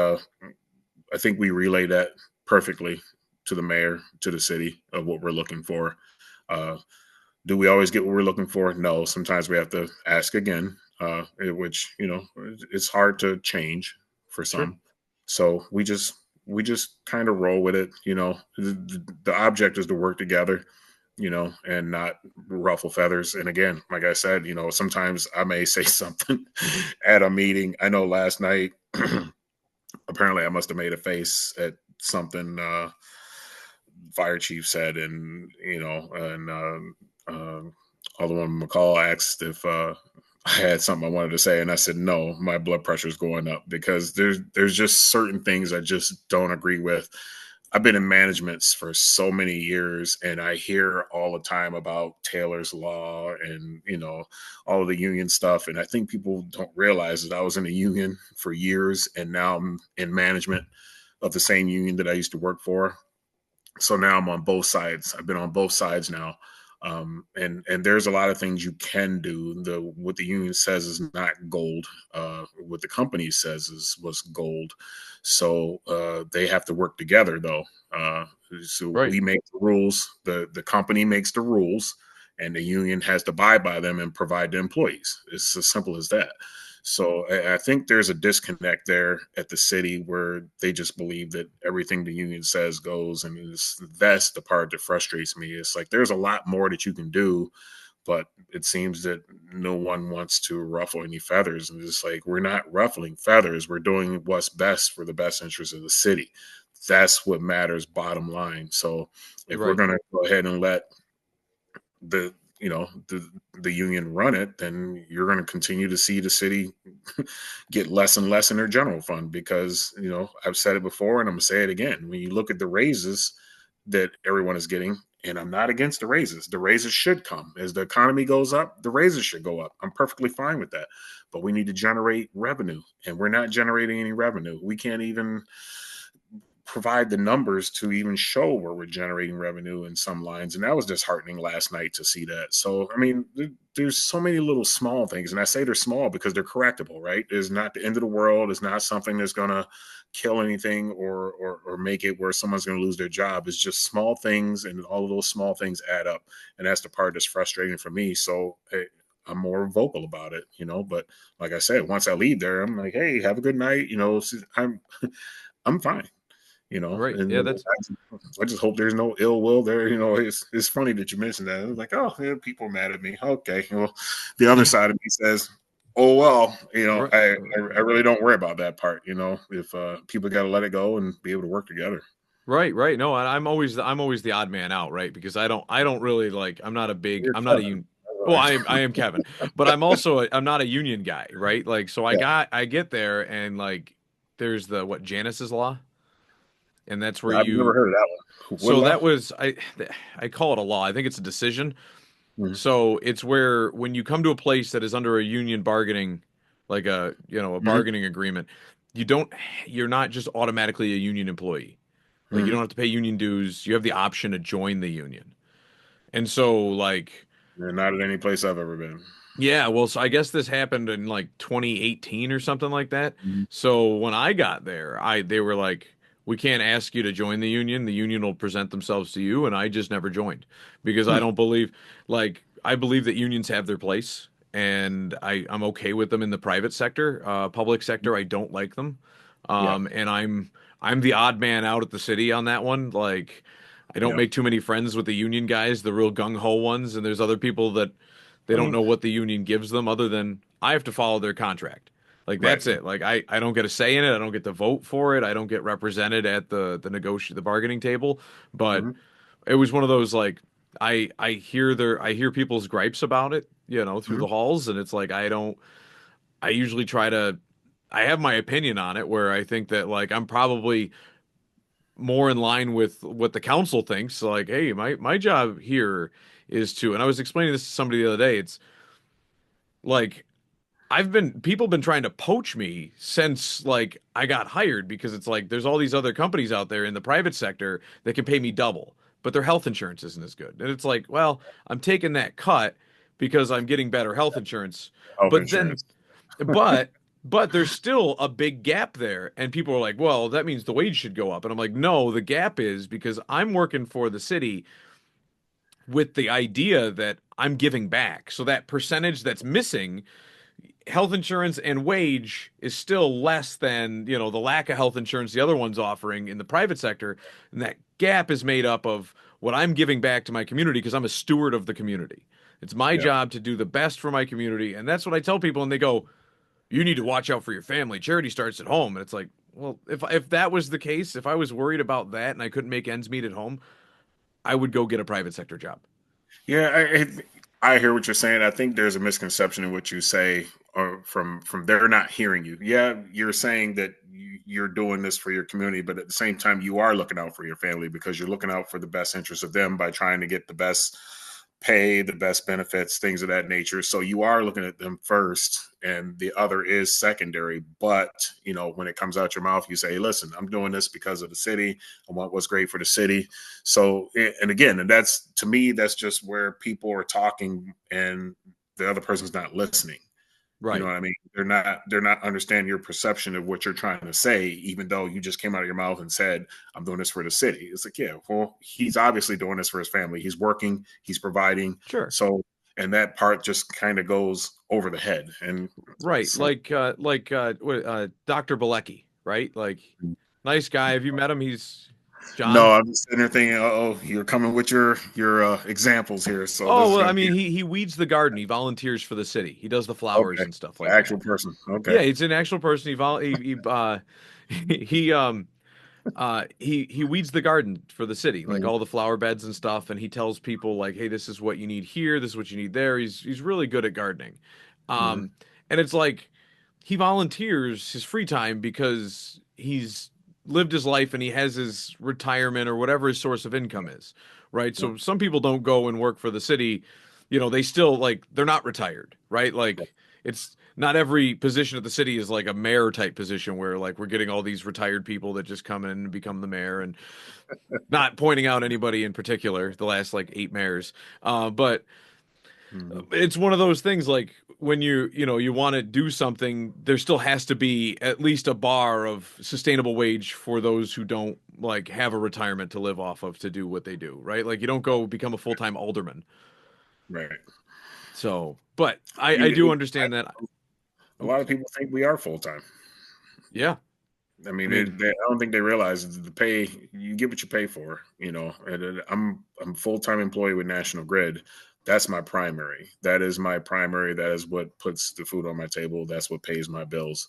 Speaker 2: we relay that perfectly to the mayor, to the city of what we're looking for. Uh, do we always get what we're looking for? No. Sometimes we have to ask again, which it's hard to change for
Speaker 1: sure,
Speaker 2: some. So we just kind of roll with it. The object is to work together, and not ruffle feathers. And again, like I said, sometimes I may say something at a meeting. I know last night, apparently, I must have made a face at something. Fire chief said, and Alderman McCall asked if I had something I wanted to say, and I said no. My blood pressure is going up because there's just certain things I just don't agree with. I've been in managements for so many years, and I hear all the time about Taylor's Law and all of the union stuff. And I think people don't realize that I was in a union for years, and now I'm in management of the same union that I used to work for. So now I'm on both sides. I've been on both sides now. And there's a lot of things you can do. What the union says is not gold. What the company says is was gold. So they have to work together, though. Uh, so
Speaker 1: Right.
Speaker 2: we make the rules. The company makes the rules, and the union has to abide by them and provide the employees. It's as simple as that. So I think there's a disconnect there at the city where they just believe that everything the union says goes, and that's the part that frustrates me. It's like there's a lot more that you can do, but it seems that no one wants to ruffle any feathers. And it's like we're not ruffling feathers. We're doing what's best for the best interest of the city. That's what matters, bottom line. So if we're
Speaker 1: Right.
Speaker 2: going to go ahead and let the the union run it, then you're going to continue to see the city get less and less in their general fund because I've said it before and I'm going to say it again. When you look at the raises that everyone is getting, and I'm not against the raises should come as the economy goes up, the raises should go up. I'm perfectly fine with that, but we need to generate revenue, and we're not generating any revenue. We can't even provide the numbers to even show where we're generating revenue in some lines. And that was disheartening last night to see that. So, I mean, there's so many little small things. And I say they're small because they're correctable, right? It's not the end of the world. It's not something that's going to kill anything or make it where someone's going to lose their job. It's just small things. And all of those small things add up. And that's the part that's frustrating for me. So, I'm more vocal about it, but like I said, once I leave there, I'm like, hey, have a good night. I'm fine.
Speaker 1: Right.
Speaker 2: And
Speaker 1: Yeah, that's
Speaker 2: I just hope there's no ill will there. It's funny that you mentioned that. It's like, oh, yeah, people are mad at me. Okay, well, the other side of me says, oh well,
Speaker 1: right.
Speaker 2: I really don't worry about that part. If people got to let it go and be able to work together.
Speaker 1: Right, right. No, and I'm always the odd man out, right? Because I don't really like
Speaker 2: You're
Speaker 1: I'm not a
Speaker 2: Kevin.
Speaker 1: union. Well, I am Kevin, but I'm not a union guy, right? Like so
Speaker 2: Yeah,
Speaker 1: I get there and like there's the what Janice's law, and that's where
Speaker 2: I've never
Speaker 1: you
Speaker 2: heard of that one. What
Speaker 1: so
Speaker 2: law?
Speaker 1: that was I call it a law. I think it's a decision.
Speaker 2: Mhm.
Speaker 1: So it's where when you come to a place that is under a union bargaining, like a
Speaker 2: Mhm.
Speaker 1: bargaining agreement, you don't you're not just automatically a union employee. Like you don't
Speaker 2: Mhm.
Speaker 1: have to pay union dues. You have the option to join the union. And so like
Speaker 2: Yeah, not at any place I've ever been.
Speaker 1: yeah, well so I guess this happened in like 2018 or something like that.
Speaker 2: Mhm.
Speaker 1: So when I got there, I they were like we can't ask you to join the union. The union will present themselves to you and I just never joined because I
Speaker 2: Hmm.
Speaker 1: don't believe like I believe that unions have their place and I'm okay with them in the private sector. Public sector I don't like them.
Speaker 2: Yeah.
Speaker 1: And I'm the odd man out at the city on that one. Like I don't
Speaker 2: Yeah.
Speaker 1: make too many friends with the union guys, the real gung ho ones, and there's other people that they
Speaker 2: I
Speaker 1: don't
Speaker 2: mean,
Speaker 1: know what the union gives them other than I have to follow their contract. Like
Speaker 2: right.
Speaker 1: that's it. Like I don't get a say in it. I don't get to vote for it. I don't get represented at the bargaining table. But
Speaker 2: Mhm.
Speaker 1: it was one of those like I hear people's gripes about it, through the
Speaker 2: Mhm.
Speaker 1: halls, and it's like I usually try to I have my opinion on it where I think that like I'm probably more in line with what the council thinks. Like, hey, my job here is to, and I was explaining this to somebody the other day. It's like people been trying to poach me since like I got hired because it's like there's all these other companies out there in the private sector that can pay me double, but their health insurance isn't as good. And it's like, well, I'm taking that cut because I'm getting better health insurance.
Speaker 2: Health
Speaker 1: But then
Speaker 2: insurance.
Speaker 1: but but there's still a big gap there and people are like, "Well, that means the wage should go up." And I'm like, "No, the gap is because I'm working for the city with the idea that I'm giving back. So that percentage that's missing, health insurance and wage is still less than, the lack of health insurance the other one's offering in the private sector. And that gap is made up of what I'm giving back to my community because I'm a steward of the community. It's my
Speaker 2: Yeah.
Speaker 1: job to do the best for my community. And that's what I tell people. And they go, you need to watch out for your family. Charity starts at home. And it's like, well, if that was the case, if I was worried about that and I couldn't make ends meet at home, I would go get a private sector job.
Speaker 2: Yeah. I hear what you're saying. I think there's a misconception in what you say, or from they're not hearing you. Yeah, you're saying that you're doing this for your community, but at the same time, you are looking out for your family because you're looking out for the best interest of them by trying to get the best pay, the best benefits, things of that nature. So you are looking at them first, and the other is secondary. But when it comes out your mouth, you say, hey, "Listen, I'm doing this because of the city. I want what's great for the city." So, and again, and that's to me, that's just where people are talking, and the other person's not listening. You know
Speaker 1: Right.
Speaker 2: what I mean? They're not understanding your perception of what you're trying to say, even though you just came out of your mouth and said, "I'm doing this for the city." It's like, yeah, well, he's obviously doing this for his family. He's working, he's providing.
Speaker 1: Sure.
Speaker 2: So, and that part just kind of goes over the head. And
Speaker 1: Right.
Speaker 2: so,
Speaker 1: Dr. Bilecki, right? Like nice guy. Have you met him? He's
Speaker 2: no,
Speaker 1: John.
Speaker 2: I'm just sitting there thinking, oh, you're coming with your examples here. So this
Speaker 1: Oh,
Speaker 2: is
Speaker 1: well,
Speaker 2: going
Speaker 1: I
Speaker 2: to be
Speaker 1: mean, he weeds the garden. He volunteers for the city. He does the flowers
Speaker 2: okay.
Speaker 1: and stuff
Speaker 2: The
Speaker 1: like
Speaker 2: actual
Speaker 1: that.
Speaker 2: person. Okay.
Speaker 1: Yeah, he's an actual person. He he weeds the garden for the city, like
Speaker 2: Mhm.
Speaker 1: all the flower beds and stuff, and he tells people like, "Hey, this is what you need here. This is what you need there." He's really good at gardening,
Speaker 2: Mhm.
Speaker 1: um, and it's like he volunteers his free time because he's lived his life and he has his retirement or whatever his source of income is, right?
Speaker 2: Yep.
Speaker 1: So some people don't go and work for the city, they still like they're not retired, right? Like it's not every position at the city is like a mayor type position where like we're getting all these retired people that just come in and become the mayor and not pointing out anybody in particular, the last like 8 mayors. But
Speaker 2: Mhm.
Speaker 1: it's one of those things like when you want to do something, there still has to be at least a bar of sustainable wage for those who don't like have a retirement to live off of to do what they do, right? Like you don't go become a full-time alderman.
Speaker 2: Right.
Speaker 1: So, but I do
Speaker 2: You,
Speaker 1: understand that.
Speaker 2: a lot of
Speaker 1: Oops.
Speaker 2: people think we are full time.
Speaker 1: Yeah.
Speaker 2: I mean,
Speaker 1: I mean,
Speaker 2: I don't think they realize the pay. You get what you pay for. And I'm a full time employee with National Grid. That's my primary. That is my primary. That is what puts the food on my table. That's what pays my bills.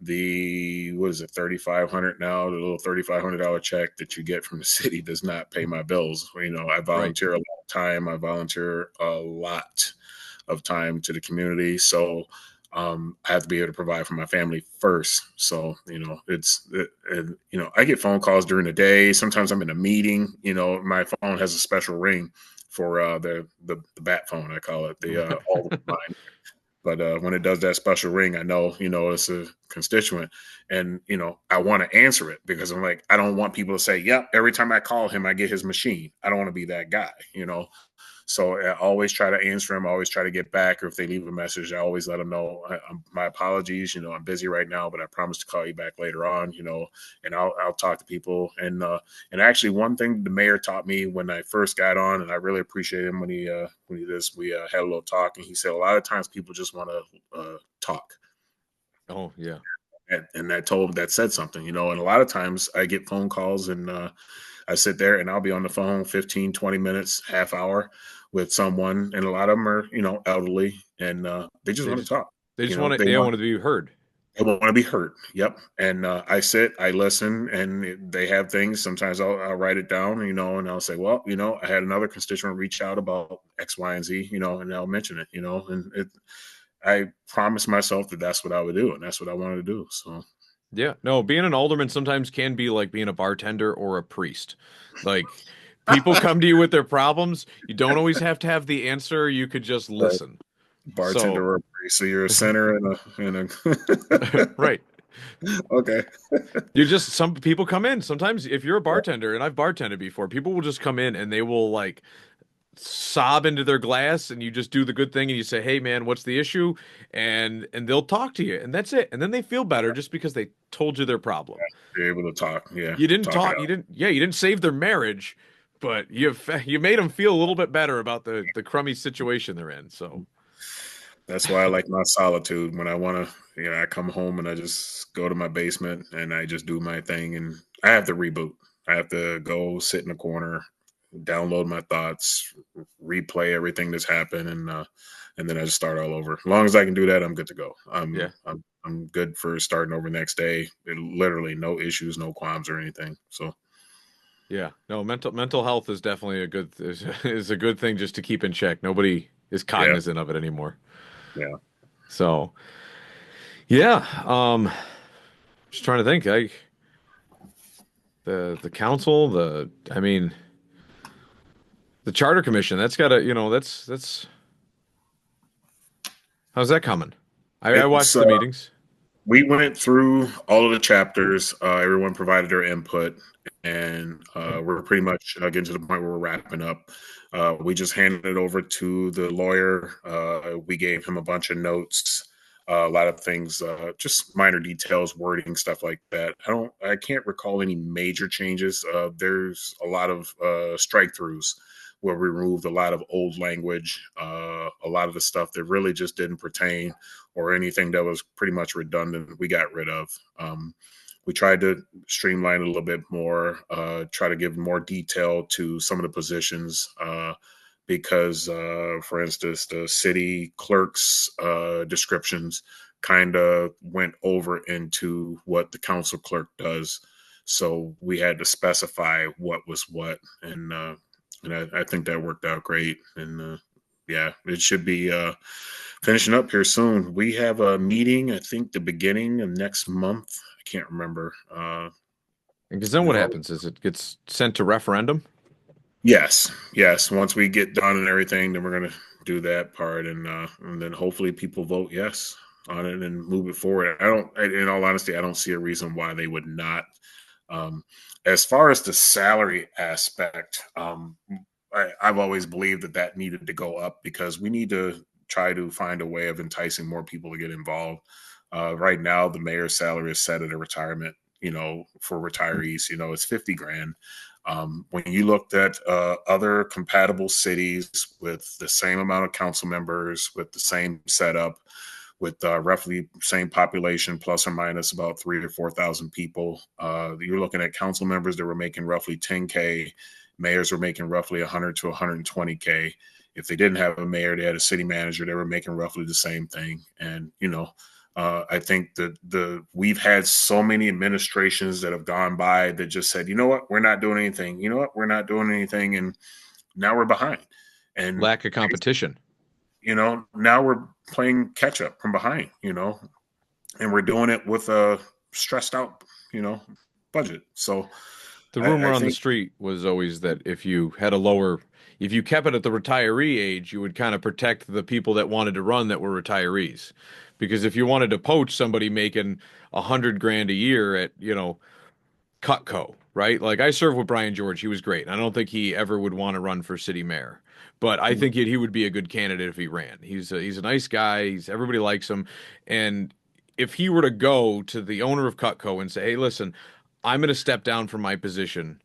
Speaker 2: The what is it, 3,500 now? The little $3,500 check that you get from the city does not pay my bills. I
Speaker 1: right.
Speaker 2: volunteer a lot of time. I volunteer a lot of time to the community. So I have to be able to provide for my family first. So I get phone calls during the day. Sometimes I'm in a meeting. My phone has a special ring for the bat phone. I call it the Alderman line. But when it does that special ring, I know it's a constituent, and I want to answer it because I'm like I don't want people to say, "Yep, every time I call him, I get his machine." I don't want to be that guy. So I always try to answer them. I always try to get back, or if they leave a message, I always let them know my apologies. I'm busy right now, but I promise to call you back later on. And I'll talk to people. And actually, one thing the mayor taught me when I first got on, and I really appreciate him when he did this. We had a little talk, and he said a lot of times people just want to talk.
Speaker 1: Oh, yeah.
Speaker 2: And that said something. And a lot of times I get phone calls and I sit there and I'll be on the phone 15, 20 minutes, half hour with someone. And a lot of them are, elderly and they just
Speaker 1: They
Speaker 2: want to
Speaker 1: just
Speaker 2: talk.
Speaker 1: they just want it. They want to be heard.
Speaker 2: They want to be heard. Yep. And I sit, I listen, and they have things. Sometimes I'll write it down, and I'll say, well, I had another constituent reach out about X, Y, and Z, and I'll mention it, I promised myself that that's what I would do, and that's what I wanted to do. So,
Speaker 1: Yeah. No, being an alderman sometimes can be like being a bartender or a priest. Like people come to you with their problems. You don't always have to have the answer. You could just
Speaker 2: right.
Speaker 1: listen. So,
Speaker 2: Bartender or priest. So you're a center and a
Speaker 1: right.
Speaker 2: okay.
Speaker 1: You just some people come in. Sometimes if you're a bartender, and I've bartended before, people will just come in and they will like sob into their glass and you just do the good thing and you say, "Hey man, what's the issue?" and they'll talk to you and that's it. And then they feel better just because they told you their problem.
Speaker 2: You're able to talk. Yeah,
Speaker 1: You didn't
Speaker 2: talk it
Speaker 1: talk,
Speaker 2: out.
Speaker 1: you didn't save their marriage, but you made them feel a little bit better about the crummy situation they're in. So,
Speaker 2: That's why I like my solitude. When I want to, I come home and I just go to my basement and I just do my thing. And I have to reboot. I have to go sit in a corner, download my thoughts, replay everything that's happened, and then I just start all over. As long as I can do that, I'm good to go.
Speaker 1: yeah.
Speaker 2: I'm good for starting over next day. Literally no issues, no qualms or anything. So
Speaker 1: Yeah. No, mental health is definitely a good is a good thing just to keep in check. Nobody is
Speaker 2: Yeah.
Speaker 1: cognizant of it anymore.
Speaker 2: Yeah.
Speaker 1: So yeah, just trying to think. The council, I mean, the charter commission. That's got to, that's how's that coming? I
Speaker 2: It's
Speaker 1: watched the meetings.
Speaker 2: We went through all of the chapters. Everyone provided their input, and we're pretty much getting to the point where we're wrapping up. We just handed it over to the lawyer. We gave him a bunch of notes, a lot of things, just minor details, wording, stuff like that. I can't recall any major changes. There's a lot of strike throughs where we removed a lot of old language, a lot of the stuff that really just didn't pertain or anything that was pretty much redundant, we got rid of. We tried to streamline it a little bit more, try to give more detail to some of the positions because, for instance, the city clerk's descriptions kind of went over into what the council clerk does. So we had to specify what was what, and I think that worked out great. And yeah, it should be finishing up here soon. We have a meeting, I think, the beginning of next month. I can't remember.
Speaker 1: Because then what happens is it gets sent to referendum.
Speaker 2: Yes, yes. Once we get done and everything, then we're gonna do that part, and then hopefully people vote yes on it and move it forward. In all honesty, I don't see a reason why they would not. Um, as far as the salary aspect, I've always believed that that needed to go up because we need to try to find a way of enticing more people to get involved. Right now, the mayor's salary is set at a retirement. For retirees, it's 50 grand. When you looked at other compatible cities with the same amount of council members, with the same setup, with roughly same population, plus or minus about 3 to 4,000 people, you're looking at council members that were making roughly 10K. Mayors were making roughly 100 to 120K. If they didn't have a mayor, they had a city manager. They were making roughly the same thing. And I think that we've had so many administrations that have gone by that just said, you know what, we're not doing anything. You know what, we're not doing anything, and now we're behind. And
Speaker 1: Lack of competition.
Speaker 2: now we're playing catch up from behind. And we're doing it with a stressed out, budget. So
Speaker 1: The
Speaker 2: I
Speaker 1: rumor on the
Speaker 2: think
Speaker 1: street was always that if you kept it at the retiree age, you would kind of protect the people that wanted to run that were retirees. Because if you wanted to poach somebody making 100 grand a year at, Cutco, right? Like I served with Brian George. He was great. I don't think he ever would want to run for city mayor, but I think he would be a good candidate if he ran. He's a nice guy. Everybody likes him, and if he were to go to the owner of Cutco and say, "Hey, listen, I'm going to step down from my position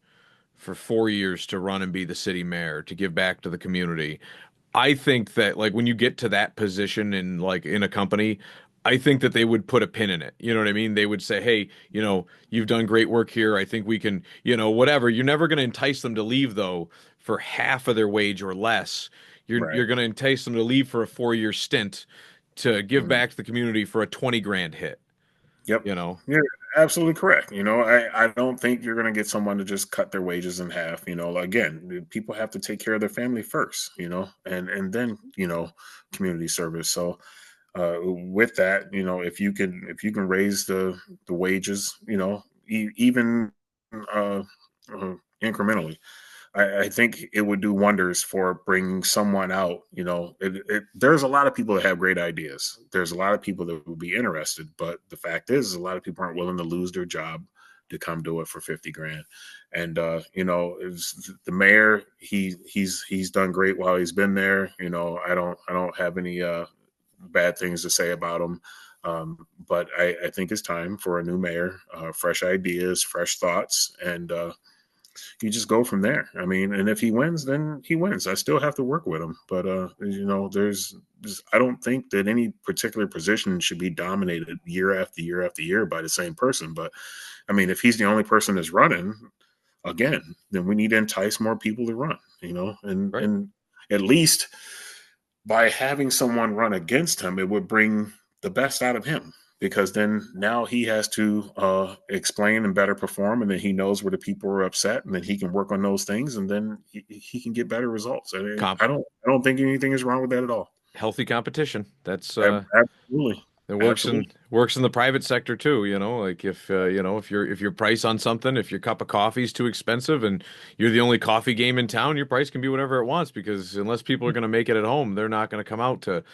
Speaker 1: for 4 years to run and be the city mayor to give back to the community." I think that like when you get to that position in a company, I think that they would put a pin in it. You know what I mean? They would say, "Hey, you've done great work here. I think we can, whatever." You're never going to entice them to leave though for half of their wage or less. You're
Speaker 2: right.
Speaker 1: going to entice them to leave for a 4 year stint to give
Speaker 2: Mhm.
Speaker 1: back to the community for a 20 grand hit,
Speaker 2: Yep.
Speaker 1: you know?
Speaker 2: You're absolutely correct. I don't think you're going to get someone to just cut their wages in half. Again, people have to take care of their family first, and then, community service. So, with that, if you can raise the wages, even uh, incrementally, I think it would do wonders for bringing someone out. There's a lot of people that have great ideas. There's a lot of people that would be interested, but the fact is, a lot of people aren't willing to lose their job to come do it for 50 grand. And the mayor, he's done great while he's been there. I don't have any bad things to say about him. But I think it's time for a new mayor, fresh ideas, fresh thoughts, and you just go from there. I mean, and if he wins, then he wins. I still have to work with him, but I don't think that any particular position should be dominated year after year after year by the same person. But I mean, if he's the only person that's running again, then we need to entice more people to run. And
Speaker 1: Right.
Speaker 2: at least by having someone run against him, it would bring the best out of him. because then now he has to explain and better perform, and then he knows where the people are upset, and then he can work on those things, and then he can get better results. I mean,
Speaker 1: Comp
Speaker 2: I don't think anything is wrong with that at all.
Speaker 1: Healthy competition. That's
Speaker 2: Absolutely,
Speaker 1: it
Speaker 2: absolutely.
Speaker 1: works in the private sector too, you know, like if you know, if your price on something, if your cup of coffee is too expensive and you're the only coffee game in town, your price can be whatever it wants because unless people are going to make it at home, they're not going to come out to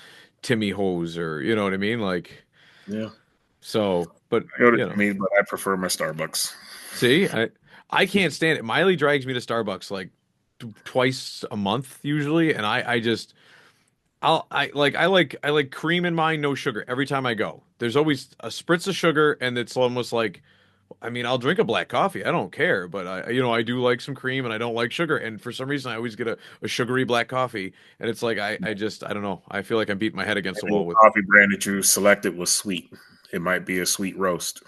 Speaker 1: Timmy Hose or you know what I mean? Like
Speaker 2: Yeah,
Speaker 1: so, but
Speaker 2: I go to
Speaker 1: you know,
Speaker 2: Jimmy's, but I prefer my Starbucks.
Speaker 1: see, I can't stand it. Miley drags me to Starbucks like twice a month usually, and I just I like cream in mine, no sugar every time I go. There's always a spritz of sugar, and it's almost like I mean I'll drink a black coffee, I don't care, but I you know I do like some cream, and I don't like sugar, and for some reason I always get a sugary black coffee, and it's like I just I don't know, I feel like I'm beating my head against the
Speaker 2: Maybe
Speaker 1: wall
Speaker 2: the
Speaker 1: with
Speaker 2: coffee brand that you selected was sweet. It might be a sweet roast.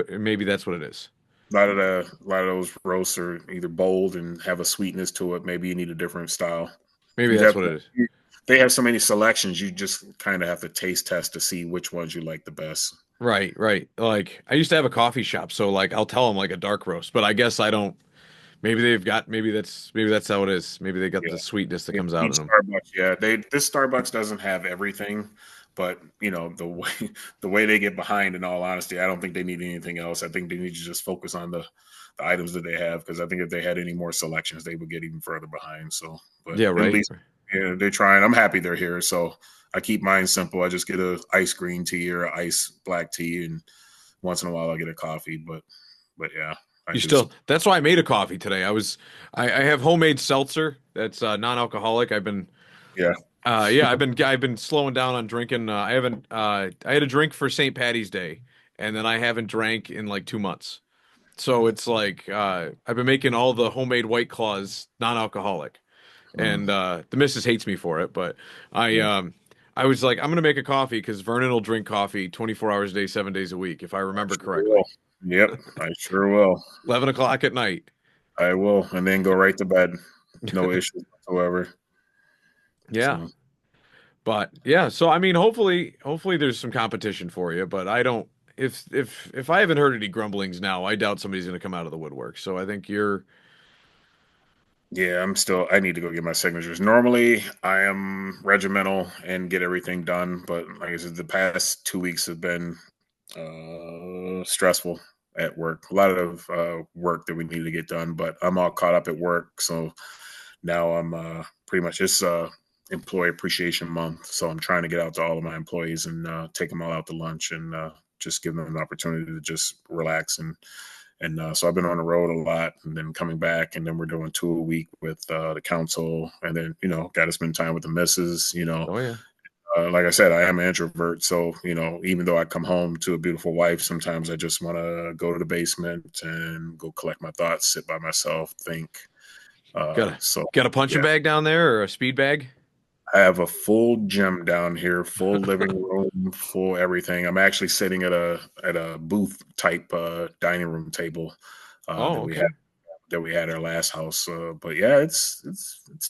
Speaker 1: maybe that's what it is.
Speaker 2: A lot of those roasts are either bold and have a sweetness to it. Maybe you need a different style.
Speaker 1: Maybe
Speaker 2: You
Speaker 1: that's
Speaker 2: have
Speaker 1: what
Speaker 2: to,
Speaker 1: it is.
Speaker 2: they have so many selections. You just kind of have to taste test to see which ones you like the best.
Speaker 1: Right, right. Like I used to have a coffee shop, so like I'll tell them like a dark roast, but I guess I don't. Maybe they've got maybe that's how it is. Maybe they got
Speaker 2: Yeah.
Speaker 1: the sweetness that
Speaker 2: Yeah,
Speaker 1: comes out
Speaker 2: each
Speaker 1: in them.
Speaker 2: Starbucks, yeah, they this Starbucks doesn't have everything, but you know the way they get behind. In all honesty, I don't think they need anything else. I think they need to just focus on the items that they have because I think if they had any more selections, they would get even further behind. So, but
Speaker 1: Yeah,
Speaker 2: at
Speaker 1: right.
Speaker 2: least yeah, they're trying. I'm happy they're here. So I keep mine simple. I just get a ice green tea or a ice black tea, and once in a while I get a coffee. But yeah, I
Speaker 1: You
Speaker 2: do.
Speaker 1: still, that's why I made a coffee today. I have homemade seltzer that's non-alcoholic.
Speaker 2: Yeah.
Speaker 1: Yeah, I've been slowing down on drinking. I haven't, I had a drink for St. Patty's Day, and then I haven't drank in like 2 months. So it's like, I've been making all the homemade White Claws non-alcoholic,
Speaker 2: Mm,
Speaker 1: and the missus hates me for it, but I,
Speaker 2: yeah.
Speaker 1: um, I was like, I'm gonna make a coffee because Vernon will drink coffee 24 hours a day, 7 days a week, if I
Speaker 2: I
Speaker 1: remember
Speaker 2: sure will.
Speaker 1: correctly.
Speaker 2: Yep, I sure will.
Speaker 1: 11 o'clock at night.
Speaker 2: I will, and then go right to bed. No issues whatsoever.
Speaker 1: Yeah.
Speaker 2: So
Speaker 1: But yeah, so I mean, hopefully there's some competition for you. But I don't. If I haven't heard any grumblings now, I doubt somebody's going to come out of the woodwork. So I think you're.
Speaker 2: yeah, I'm still. I need to go get my signatures. Normally, I am regimental and get everything done, but like I said, the past 2 weeks have been stressful at work. A lot of work that we need to get done, but I'm all caught up at work, so now I'm pretty much it's employee appreciation month, so I'm trying to get out to all of my employees and take them all out to lunch and just give them an opportunity to just relax and so I've been on the road a lot and then coming back and then we're doing two a week with the council and then got to spend time with the missus.
Speaker 1: Oh yeah,
Speaker 2: Like I said, I am an introvert, so even though I come home to a beautiful wife, sometimes I just want to go to the basement and go collect my thoughts, sit by myself, think.
Speaker 1: got a
Speaker 2: So
Speaker 1: got a punching
Speaker 2: yeah,
Speaker 1: bag down there or a speed bag?
Speaker 2: I have a full gym down here, full living room, full everything. I'm actually sitting at a booth type dining room table that
Speaker 1: Oh,
Speaker 2: we had
Speaker 1: okay.
Speaker 2: at our last house. But yeah, it's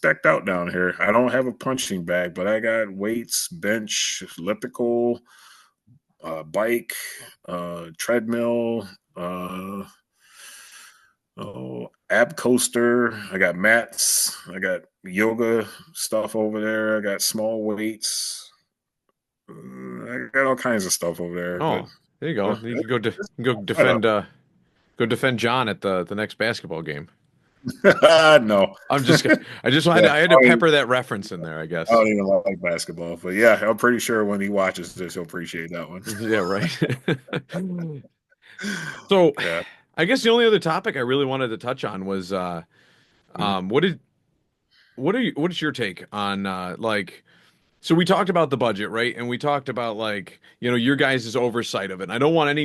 Speaker 2: decked out down here. I don't have a punching bag, but I got weights, bench, elliptical, bike, treadmill, ab coaster. I got mats. I got yoga stuff over there. I got small weights. I got all kinds of stuff over there. But
Speaker 1: Oh, there you go. You can go
Speaker 2: it's
Speaker 1: defend go defend John at the next basketball game.
Speaker 2: no.
Speaker 1: I'm just I just
Speaker 2: Yeah,
Speaker 1: I had to pepper that reference in there, I
Speaker 2: I
Speaker 1: guess.
Speaker 2: don't even like basketball, but yeah, I'm pretty sure when he watches this, he'll appreciate that one.
Speaker 1: Yeah, right. So,
Speaker 2: Yeah.
Speaker 1: I guess the only other topic I really wanted to touch on was
Speaker 2: Mhm.
Speaker 1: what did what is your take on like so we talked about the budget, right? And we talked about like, you know, your guys' oversight of it. And I don't want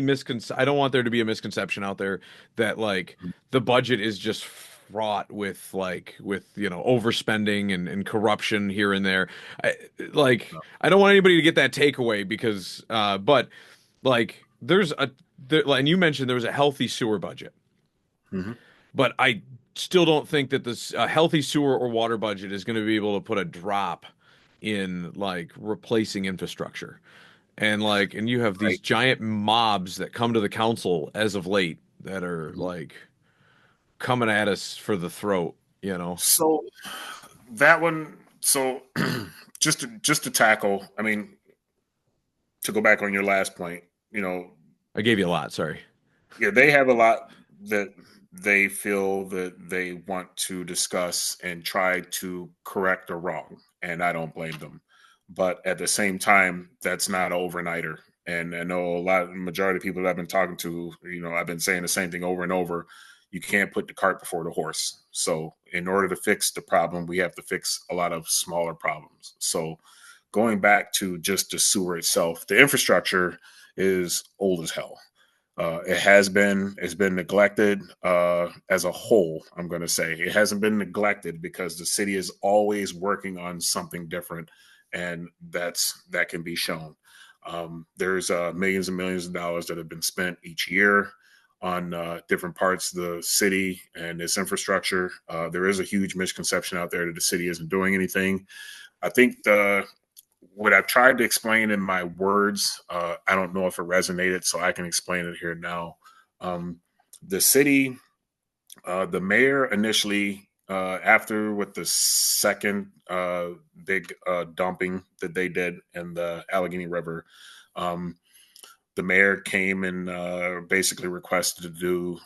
Speaker 1: there to be a misconception out there that like the budget is just fraught with you know, overspending and corruption here and there. I, I don't want anybody to get that takeaway because but like and you mentioned there was a healthy sewer budget.
Speaker 2: Mhm.
Speaker 1: But I still don't think that this a healthy sewer or water budget is going to be able to put a drop in like replacing infrastructure. and you have these
Speaker 2: right?
Speaker 1: giant mobs that come to the council as of late that are
Speaker 2: Mhm.
Speaker 1: like coming at us for the throat, you know.
Speaker 2: So that one, so just to tackle, I mean, to go back on your last point, you know,
Speaker 1: I gave you a lot, sorry.
Speaker 2: yeah, they have a lot that they feel that they want to discuss and try to correct a wrong, and I don't blame them. But at the same time, that's not an overnighter. And I know a lot of the majority of people that I've been talking to, I've been saying the same thing over and over. You can't put the cart before the horse. So, in order to fix the problem, we have to fix a lot of smaller problems. So, going back to just the sewer itself, the infrastructure is old as hell. It's been neglected as a whole. I'm going to say it hasn't been neglected because the city is always working on something different, and that can be shown. There's millions and millions of dollars that have been spent each year on different parts of the city and its infrastructure. There is a huge misconception out there that the city isn't doing anything. I think what I've tried to explain in my words, I don't know if it resonated, so I can explain it here now. Um, the city, the mayor initially, after with the second big dumping that they did in the Allegheny River, um, the mayor came and basically requested to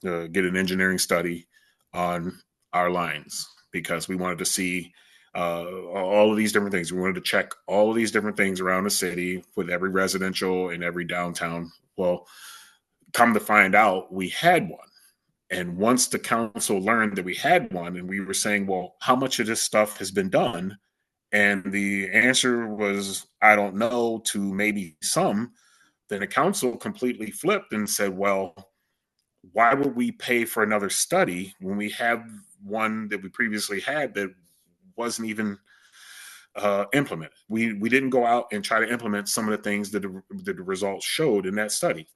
Speaker 2: get an engineering study on our lines because we wanted to see all of these different things. We wanted to check all of these different things around the city with every residential and every downtown. Well, come to find out, we had one. And once the council learned that we had one, and we were saying, well, how much of this stuff has been done? And the answer was, I don't know, to maybe some. Then the council completely flipped and said, well, why would we pay for another study when we have one that we previously had that wasn't even implemented? We didn't go out and try to implement some of the things that the results showed in that study.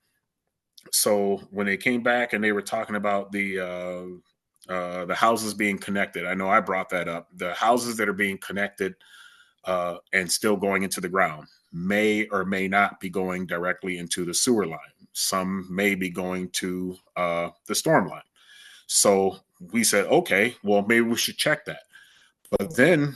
Speaker 2: So when they came back and they were talking about the houses being connected, I know I brought that up. The houses that are being connected and still going into the ground may or may not be going directly into the sewer line. Some may be going to the storm line. So we said, okay, well, maybe we should check that. But then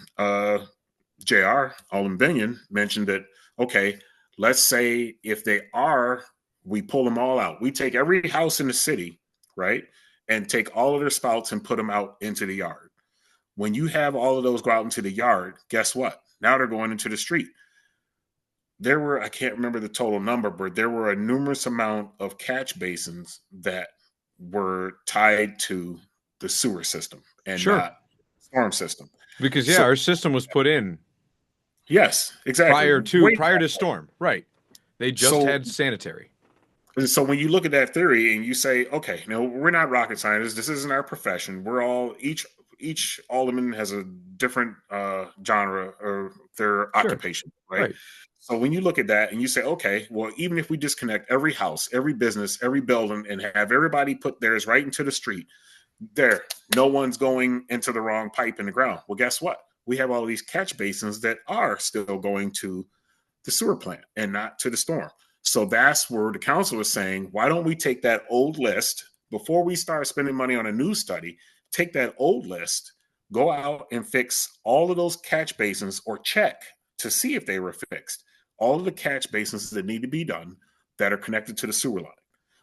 Speaker 2: JR, Alderman Benyon, mentioned that, okay, let's say if they are, we pull them all out. We take every house in the city, right? And take all of their spouts and put them out into the yard. When you have all of those go out into the yard, guess what? Now they're going into the street. There were, I can't remember the total number, but there were a numerous amount of catch basins that were tied to the sewer system and
Speaker 1: Sure.
Speaker 2: not storm system.
Speaker 1: Because yeah,
Speaker 2: So
Speaker 1: our system was put in
Speaker 2: yes, exactly.
Speaker 1: prior to storm. Right. They just
Speaker 2: So
Speaker 1: had sanitary.
Speaker 2: so when you look at that theory and you say, okay, no, we're not rocket scientists. This isn't our profession. We're all each alderman has a different genre or their
Speaker 1: Sure.
Speaker 2: occupation, right?
Speaker 1: Right.
Speaker 2: So when you look at that and you say, okay, well, even if we disconnect every house, every business, every building, and have everybody put theirs right into the street, there, no one's going into the wrong pipe in the ground. Well, guess what? We have all these catch basins that are still going to the sewer plant and not to the storm. So that's where the council is saying, why don't we take that old list before we start spending money on a new study? Take that old list, go out and fix all of those catch basins or check to see if they were fixed. All of the catch basins that need to be done that are connected to the sewer line.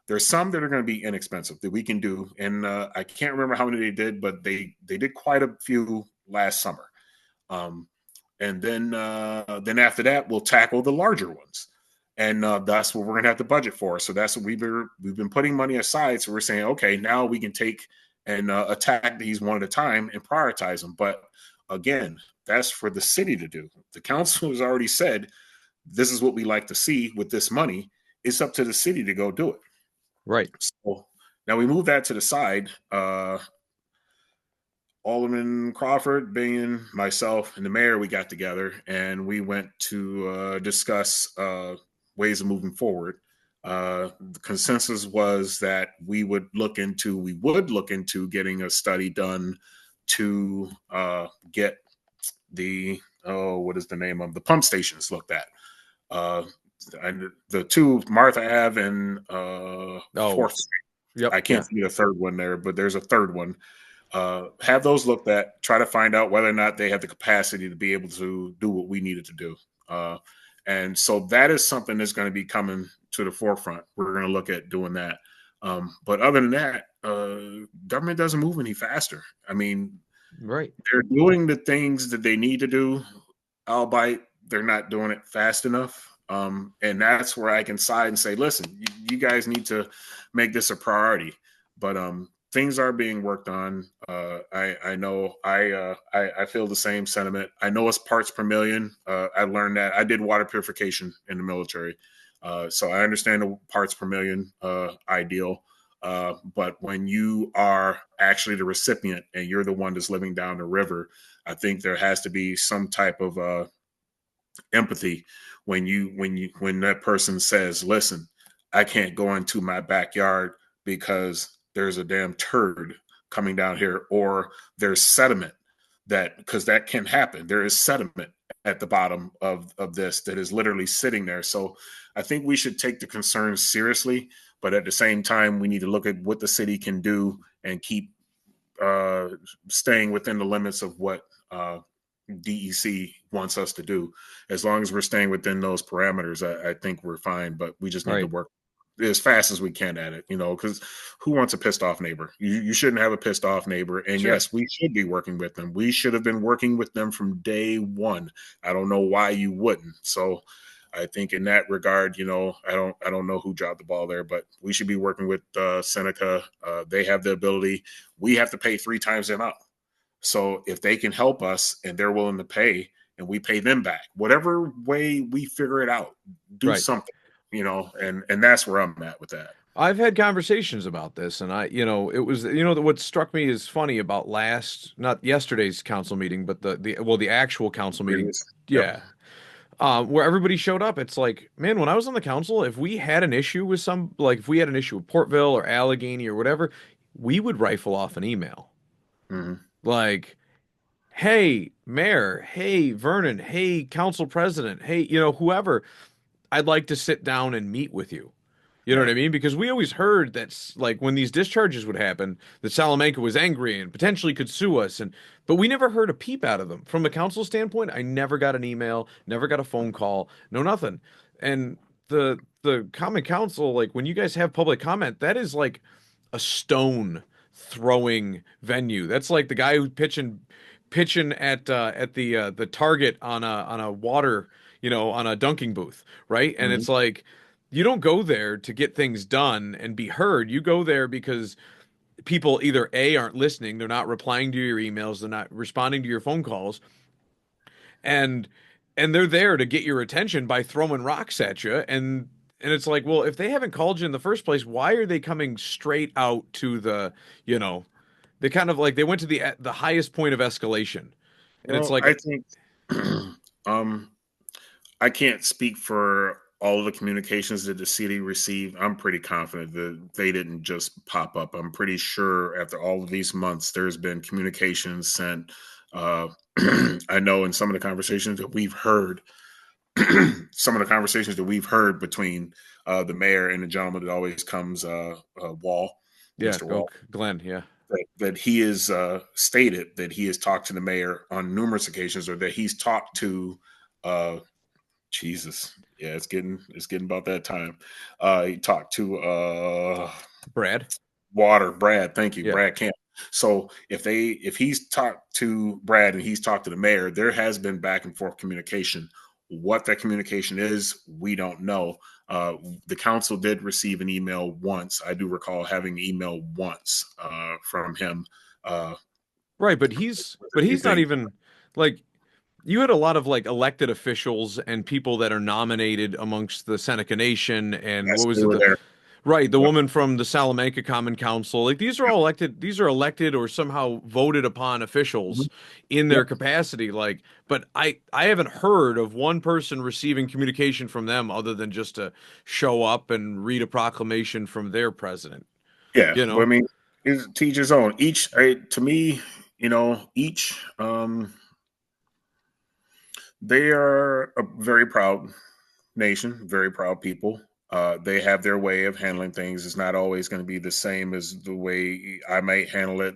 Speaker 2: There's some that are going to be inexpensive that we can do, and I can't remember how many they did, but they did quite a few last summer. Um, and then after that, we'll tackle the larger ones, and that's what we're going to have to budget for. So that's what we've been putting money aside. So we're saying, okay, now we can take and attack these one at a time and prioritize them. But again, that's for the city to do. The council has already said this is what we like to see with this money. It's up to the city to go do it.
Speaker 1: Right.
Speaker 2: So now we move that to the side. Alderman Crawford, Binion, myself, and the mayor, we got together and we went to discuss ways of moving forward. The consensus was that we would look into getting a study done to get the what is the name of the pump stations looked at. Uh, the two, Martha Ave and
Speaker 1: Oh,
Speaker 2: Fourth.
Speaker 1: yep,
Speaker 2: I can't
Speaker 1: yeah,
Speaker 2: see the third one there, but there's a third one. Have those looked at. Try to find out whether or not they have the capacity to be able to do what we needed to do. Uh, and so that is something that's going to be coming to the forefront. We're going to look at doing that. But other than that, government doesn't move any faster. I mean,
Speaker 1: right,
Speaker 2: they're doing the things that they need to do, albeit they're not doing it fast enough. And that's where I can side and say, listen, you guys need to make this a priority. But things are being worked on. I know I feel the same sentiment. I know it's parts per million. I learned that I did water purification in the military, so I understand the parts per million ideal. But when you are actually the recipient and you're the one that's living down the river, I think there has to be some type of empathy when that person says, "Listen, I can't go into my backyard because there's a damn turd coming down here, or there's sediment that because that can happen. There is sediment at the bottom of this that is literally sitting there." So I think we should take the concerns seriously, but at the same time, we need to look at what the city can do and keep uh, staying within the limits of what DEC wants us to do. As long as we're staying within those parameters, I think we're fine. But we just need to
Speaker 1: right,
Speaker 2: work as fast as we can at it, because who wants a pissed off neighbor? You shouldn't have a pissed off neighbor. And
Speaker 1: sure,
Speaker 2: yes, we should be working with them. We should have been working with them from day one. I don't know why you wouldn't. So I think in that regard, I don't know who dropped the ball there, but we should be working with Seneca. They have the ability. We have to pay 3 times the amount. So if they can help us and they're willing to pay and we pay them back, whatever way we figure it out, do
Speaker 1: right.
Speaker 2: something, and that's where I'm at with that.
Speaker 1: I've had conversations about this, and it was, what struck me is funny about not yesterday's council meeting, but the actual council meeting,
Speaker 2: Previous. Yep.
Speaker 1: yeah, where everybody showed up. It's like, man, when I was on the council, if we had an issue with if we had an issue with Portville or Allegheny or whatever, we would rifle off an email.
Speaker 2: Mm-hmm.
Speaker 1: Like, hey, mayor, hey, Vernon, hey, council president, hey, whoever, I'd like to sit down and meet with you. You know what
Speaker 2: Right.
Speaker 1: I mean? Because we always heard that, like, when these discharges would happen, that Salamanca was angry and potentially could sue us, but we never heard a peep out of them. From a council standpoint, I never got an email, never got a phone call, no nothing. And the common council, like, when you guys have public comment, that is like a stone throwing venue. That's like the guy who's pitching at the target on a water, on a dunking booth, right? And
Speaker 2: Mm-hmm.
Speaker 1: it's like, you don't go there to get things done and be heard. You go there because people either A, aren't listening, they're not replying to your emails, they're not responding to your phone calls, and they're there to get your attention by throwing rocks at you. And it's like, well, if they haven't called you in the first place, why are they coming straight out to you know, they kind of like they went to the highest point of escalation. And it's
Speaker 2: Well,
Speaker 1: like,
Speaker 2: I think um, I can't speak for all of the communications that the city received. I'm pretty confident that they didn't just pop up. I'm pretty sure after all of these months, there's been communications sent. Uh, I know in some of the conversations that we've heard, some of the conversations that we've heard between the mayor and the gentleman that always comes, Wall,
Speaker 1: yeah,
Speaker 2: Mr.
Speaker 1: go
Speaker 2: Wall,
Speaker 1: Glenn, yeah.
Speaker 2: that he has stated that he has talked to the mayor on numerous occasions, or that he's talked to uh, Jesus. Yeah, it's getting about that time. He talked to
Speaker 1: Brad.
Speaker 2: Brad. Thank you,
Speaker 1: Yeah.
Speaker 2: Brad Camp. So if he's talked to Brad and he's talked to the mayor, there has been back and forth communication. What that communication is, we don't know. The council did receive an email once. I do recall having an email once from him. Uh,
Speaker 1: Right, but he's not
Speaker 2: Anything.
Speaker 1: even like, you had a lot of like elected officials and people that are nominated amongst the Seneca Nation, and
Speaker 2: Yes,
Speaker 1: what was
Speaker 2: they
Speaker 1: it,
Speaker 2: were
Speaker 1: the
Speaker 2: there.
Speaker 1: right, the
Speaker 2: Yep.
Speaker 1: woman from the Salamanca Common Council. Like, these are elected or somehow voted upon
Speaker 2: Mhm.
Speaker 1: officials in their
Speaker 2: Yep.
Speaker 1: capacity. Like, but I haven't heard of one person receiving communication from them other than just to show up and read a proclamation from their president,
Speaker 2: Yeah,
Speaker 1: you
Speaker 2: but I
Speaker 1: know?
Speaker 2: mean, is teach his own. To me, each they are very proud. nation, very proud people. They have their way of handling things. It's not always going to be the same as the way I might handle it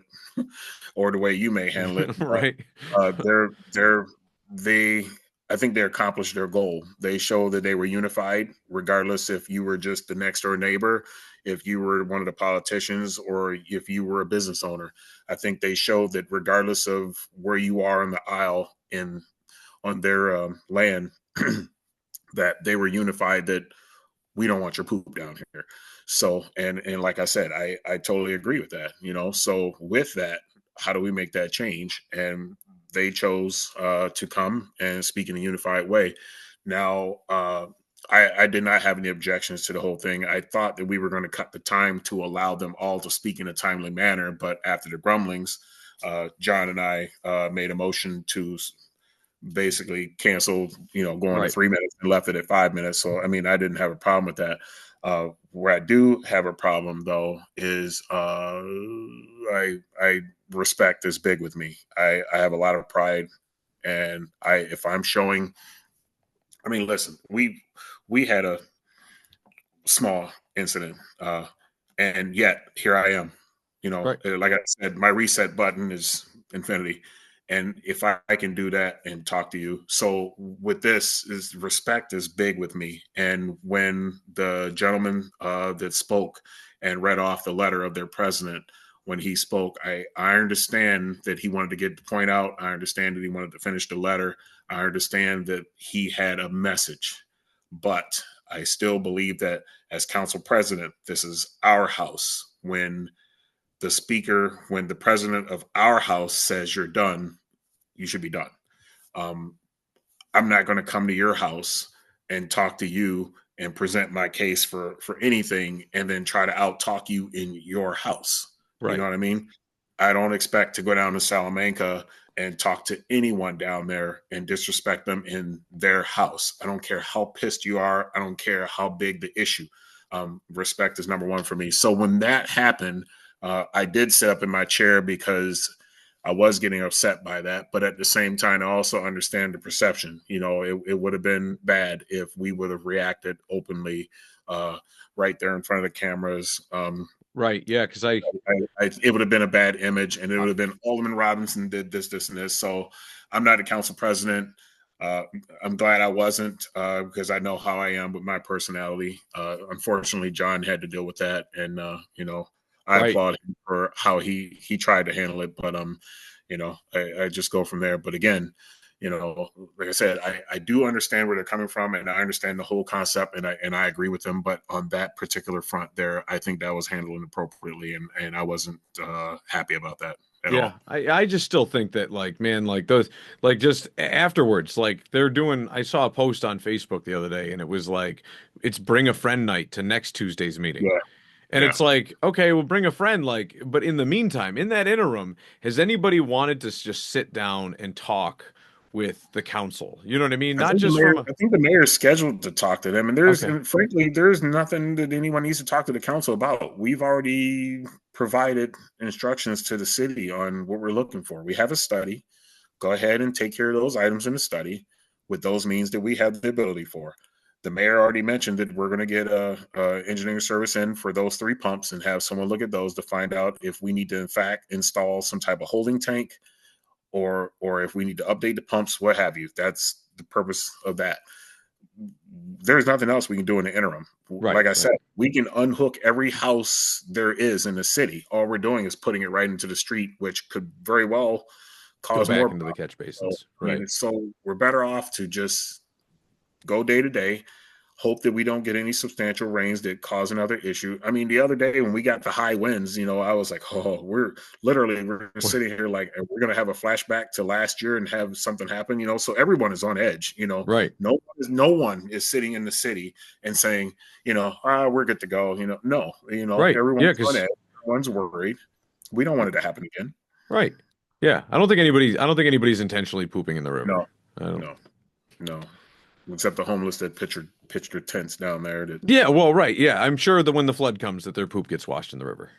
Speaker 2: or the way you may handle it. But
Speaker 1: Right.
Speaker 2: they I think they accomplished their goal. They show that they were unified, regardless if you were just the next door neighbor, if you were one of the politicians, or if you were a business owner. I think they showed that regardless of where you are in the aisle in on their land, that they were unified. That we don't want your poop down here. So, and like I said, I totally agree with that. So with that, how do we make that change? And they chose to come and speak in a unified way. Now, I did not have any objections to the whole thing. I thought that we were going to cut the time to allow them all to speak in a timely manner, but after the grumblings, John and I made a motion to basically canceled, going to
Speaker 1: Right.
Speaker 2: 3 minutes and left it at 5 minutes. So, I mean, I didn't have a problem with that. Where I do have a problem, though, is I respect is big with me. I have a lot of pride, and if I'm showing, I mean, listen, we had a small incident, and yet here I am.
Speaker 1: Right.
Speaker 2: Like I said, my reset button is infinity, and if I can do that and talk to you, so with this is respect is big with me. And when the gentleman that spoke and read off the letter of their president, when he spoke, I understand that he wanted to get the point out. I understand that he wanted to finish the letter. I understand that he had a message, but I still believe that as council president, this is our house. When the president of our house says you're done, you should be done. Um, I'm not going to come to your house and talk to you and present my case for anything and then try to out talk you in your house. You know
Speaker 1: Right.
Speaker 2: what I mean? I don't expect to go down to Salamanca and talk to anyone down there and disrespect them in their house. I don't care how pissed you are. I don't care how big the issue. Respect is number one for me. So when that happened, I did sit up in my chair because I was getting upset by that, but at the same time, I also understand the perception. It would have been bad if we would have reacted openly, uh, right there in front of the cameras.
Speaker 1: Right. Yeah. Because
Speaker 2: It would have been a bad image, and it would have been Alderman Robinson did this, and this. So I'm not a council president. Uh, I'm glad I wasn't because I know how I am with my personality. Unfortunately, John had to deal with that, and I
Speaker 1: right.
Speaker 2: applaud him for how he tried to handle it. But I just go from there. But again, like I said, I do understand where they're coming from, and I understand the whole concept, and I agree with them. But on that particular front, there, I think that was handled inappropriately, and I wasn't happy about that at
Speaker 1: Yeah,
Speaker 2: all.
Speaker 1: I just still think that like man like those like just afterwards like they're doing I saw a post on Facebook the other day and it was like it's bring a friend night to next Tuesday's meeting.
Speaker 2: Yeah,
Speaker 1: And
Speaker 2: yeah.
Speaker 1: it's like okay, we'll bring a friend like but in the meantime, in that interim, has anybody wanted to just sit down and talk with the council? You know what I mean? Not just from a
Speaker 2: I think the mayor is scheduled to talk to them, and
Speaker 1: okay.
Speaker 2: frankly, there's nothing that anyone needs to talk to the council about. We've already provided instructions to the city on what we're looking for. We have a study. Go ahead and take care of those items in the study with those means that we have the ability for. The mayor already mentioned that we're going to get a engineering service in for those 3 pumps and have someone look at those to find out if we need to in fact install some type of holding tank, or if we need to update the pumps, what have you. That's the purpose of that. There's nothing else we can do in the interim.
Speaker 1: Right,
Speaker 2: Like I
Speaker 1: right.
Speaker 2: said, we can unhook every house there is in the city. All we're doing is putting it right into the street, which could very well
Speaker 1: Go
Speaker 2: cause more
Speaker 1: back into the
Speaker 2: problems.
Speaker 1: catch
Speaker 2: So,
Speaker 1: basins.
Speaker 2: I mean,
Speaker 1: Right.
Speaker 2: so we're better off to just go day to day, hope that we don't get any substantial rains that cause another issue. I mean, the other day when we got the high winds, I was like, oh, we're sitting here like we're gonna have a flashback to last year and have something happen, So everyone is on edge,
Speaker 1: Right.
Speaker 2: No one is sitting in the city and saying, we're good to go. No,
Speaker 1: Right. Yeah,
Speaker 2: everyone's on
Speaker 1: because
Speaker 2: edge, everyone's worried. We don't want it to happen again.
Speaker 1: right. Yeah. I don't think anybody's intentionally pooping in the river.
Speaker 2: No,
Speaker 1: I don't
Speaker 2: no, no. Except the homeless that pitched their tents down there that
Speaker 1: Yeah, well, right. Yeah, I'm sure that when the flood comes, that their poop gets washed in the river,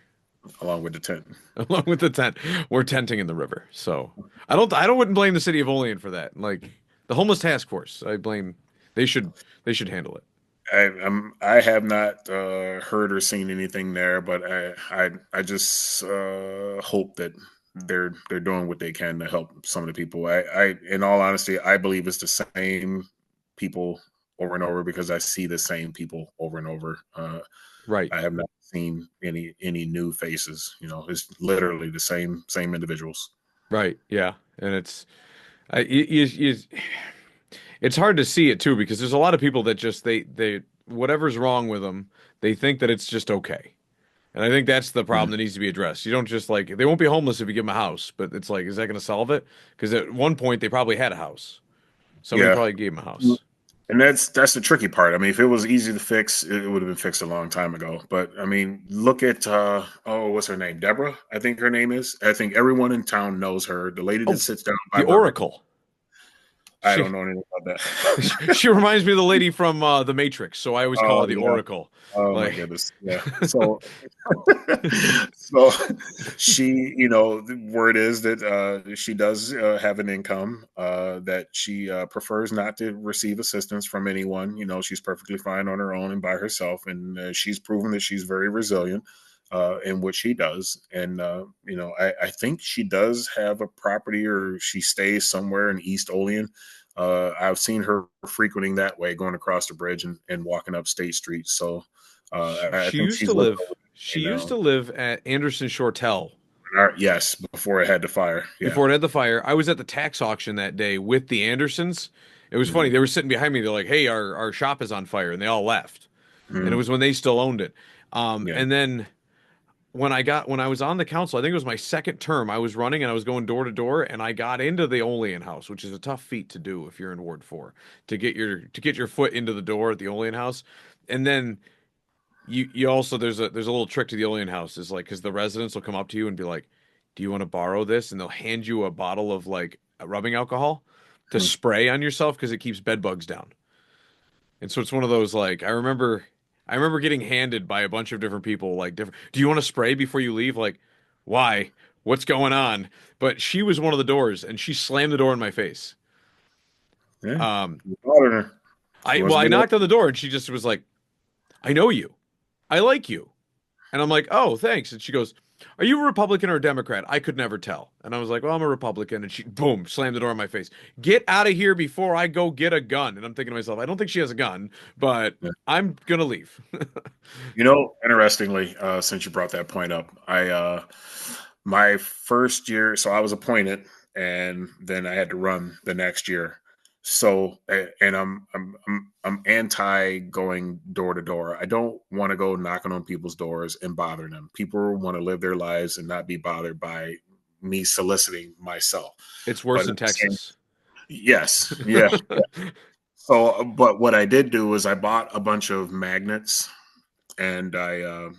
Speaker 2: along with the tent.
Speaker 1: along with the tent. We're tenting in the river, so I wouldn't blame the city of Olean for that. Like the homeless task force, I blame They should they should handle it.
Speaker 2: I have not heard or seen anything there, but I just hope that they're doing what they can to help some of the people. In all honesty, I believe it's the same people over and over because I see the same people over and over.
Speaker 1: Right.
Speaker 2: I have not seen any new faces. You know, it's literally the same individuals.
Speaker 1: Right. Yeah. And it's hard to see it too because there's a lot of people that just they whatever's wrong with them, they think that it's just okay. And I think that's the problem that needs to be addressed. You don't just like they won't be homeless if you give them a house, but it's like, is that going to solve it? Because at one point they probably had a house. Somebody
Speaker 2: Yeah,
Speaker 1: probably gave them a house.
Speaker 2: and that's the tricky part. I mean, if it was easy to fix, it would have been fixed a long time ago. But I mean, look at oh, what's her name? Deborah, I think her name is. I think everyone in town knows her. The lady that
Speaker 1: Oh,
Speaker 2: sits down by
Speaker 1: the
Speaker 2: Vernon.
Speaker 1: Oracle.
Speaker 2: I
Speaker 1: She
Speaker 2: don't know anything about
Speaker 1: she
Speaker 2: that.
Speaker 1: reminds me of the lady from The Matrix, so I always call her
Speaker 2: Oh
Speaker 1: the
Speaker 2: yeah.
Speaker 1: Oracle.
Speaker 2: Oh my
Speaker 1: Like,
Speaker 2: goodness. Yeah. So so she, the word is that she does have an income, that she prefers not to receive assistance from anyone. She's perfectly fine on her own and by herself. And she's proven that she's very resilient in what she does. And, I think she does have a property or she stays somewhere in East Olean. I've seen her frequenting that way, going across the bridge and walking up State Street. So I
Speaker 1: she
Speaker 2: think
Speaker 1: used to
Speaker 2: she's living
Speaker 1: live
Speaker 2: over
Speaker 1: she
Speaker 2: there
Speaker 1: used
Speaker 2: now.
Speaker 1: to live at Anderson Shortell
Speaker 2: Yes, before it had the fire. Yeah.
Speaker 1: before it had the fire. I was at the tax auction that day with the Andersons. It was funny.
Speaker 2: Mhm.
Speaker 1: They were sitting behind me. They're like, "Hey, our shop is on fire," and they all left. And it
Speaker 2: Mhm.
Speaker 1: was when they still owned it.
Speaker 2: Yeah.
Speaker 1: And then when I was on the council, I think it was my second term. I was running and I was going door to door, and I got into the Olean house, which is a tough feat to do if you're in Ward 4, to get your foot into the door at the Olean house. And then you also there's a little trick to the Olean house is like because the residents will come up to you and be like, "Do you want to borrow this?" And they'll hand you a bottle of like rubbing alcohol to
Speaker 2: Mhm.
Speaker 1: spray on yourself because it keeps bed bugs down. And so it's one of those like I remember getting handed by a bunch of different people like different. Do you want to spray before you leave? Like, why? What's going on? But she was one of the doors and she slammed the door in my face.
Speaker 2: Yeah.
Speaker 1: Um,
Speaker 2: You bothered her. She wants to
Speaker 1: I
Speaker 2: be there.
Speaker 1: knocked on the door and she just was like, "I know you. I like you." And I'm like, "Oh, thanks." And she goes, "Are you a Republican or a Democrat?" I could never tell. And I was like, "Well, I'm a Republican." And she, boom, slammed the door in my face. "Get out of here before I go get a gun." And I'm thinking to myself, I don't think she has a gun, but
Speaker 2: Yeah.
Speaker 1: I'm gonna leave.
Speaker 2: Interestingly, since you brought that point up, my first year, so I was appointed, and then I had to run the next year. So, and I'm anti going door to door. I don't want to go knocking on people's doors and bothering them. People want to live their lives and not be bothered by me soliciting myself.
Speaker 1: It's
Speaker 2: But
Speaker 1: worse
Speaker 2: at
Speaker 1: in
Speaker 2: the same,
Speaker 1: Texas.
Speaker 2: yes, yeah. So, but what I did do is I bought a bunch of magnets, and I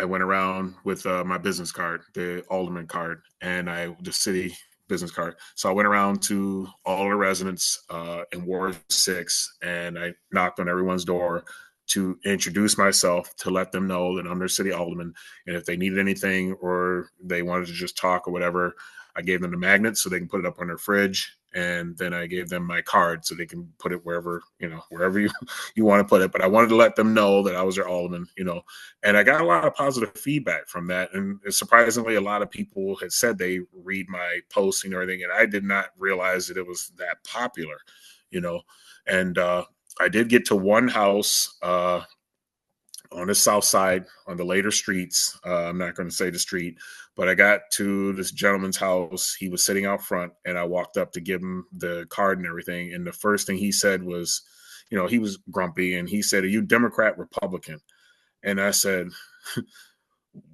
Speaker 2: went around with my business card, the Alderman card, and the city business card. So I went around to all the residents in Ward 6, and I knocked on everyone's door to introduce myself, to let them know that I'm their city alderman, and if they needed anything or they wanted to just talk or whatever, I gave them the magnets so they can put it up on their fridge, and then I gave them my card so they can put it wherever you want to put it. But I wanted to let them know that I was their alderman. And I got a lot of positive feedback from that. And surprisingly, a lot of people had said they read my posting or everything, and I did not realize that it was that popular, you know. And I did get to one house on the south side on the later streets. I'm not going to say the street, but I got to this gentleman's house. He was sitting out front, and I walked up to give him the card and everything. And the first thing he said was, he was grumpy, and he said, "Are you Democrat, Republican?" And I said,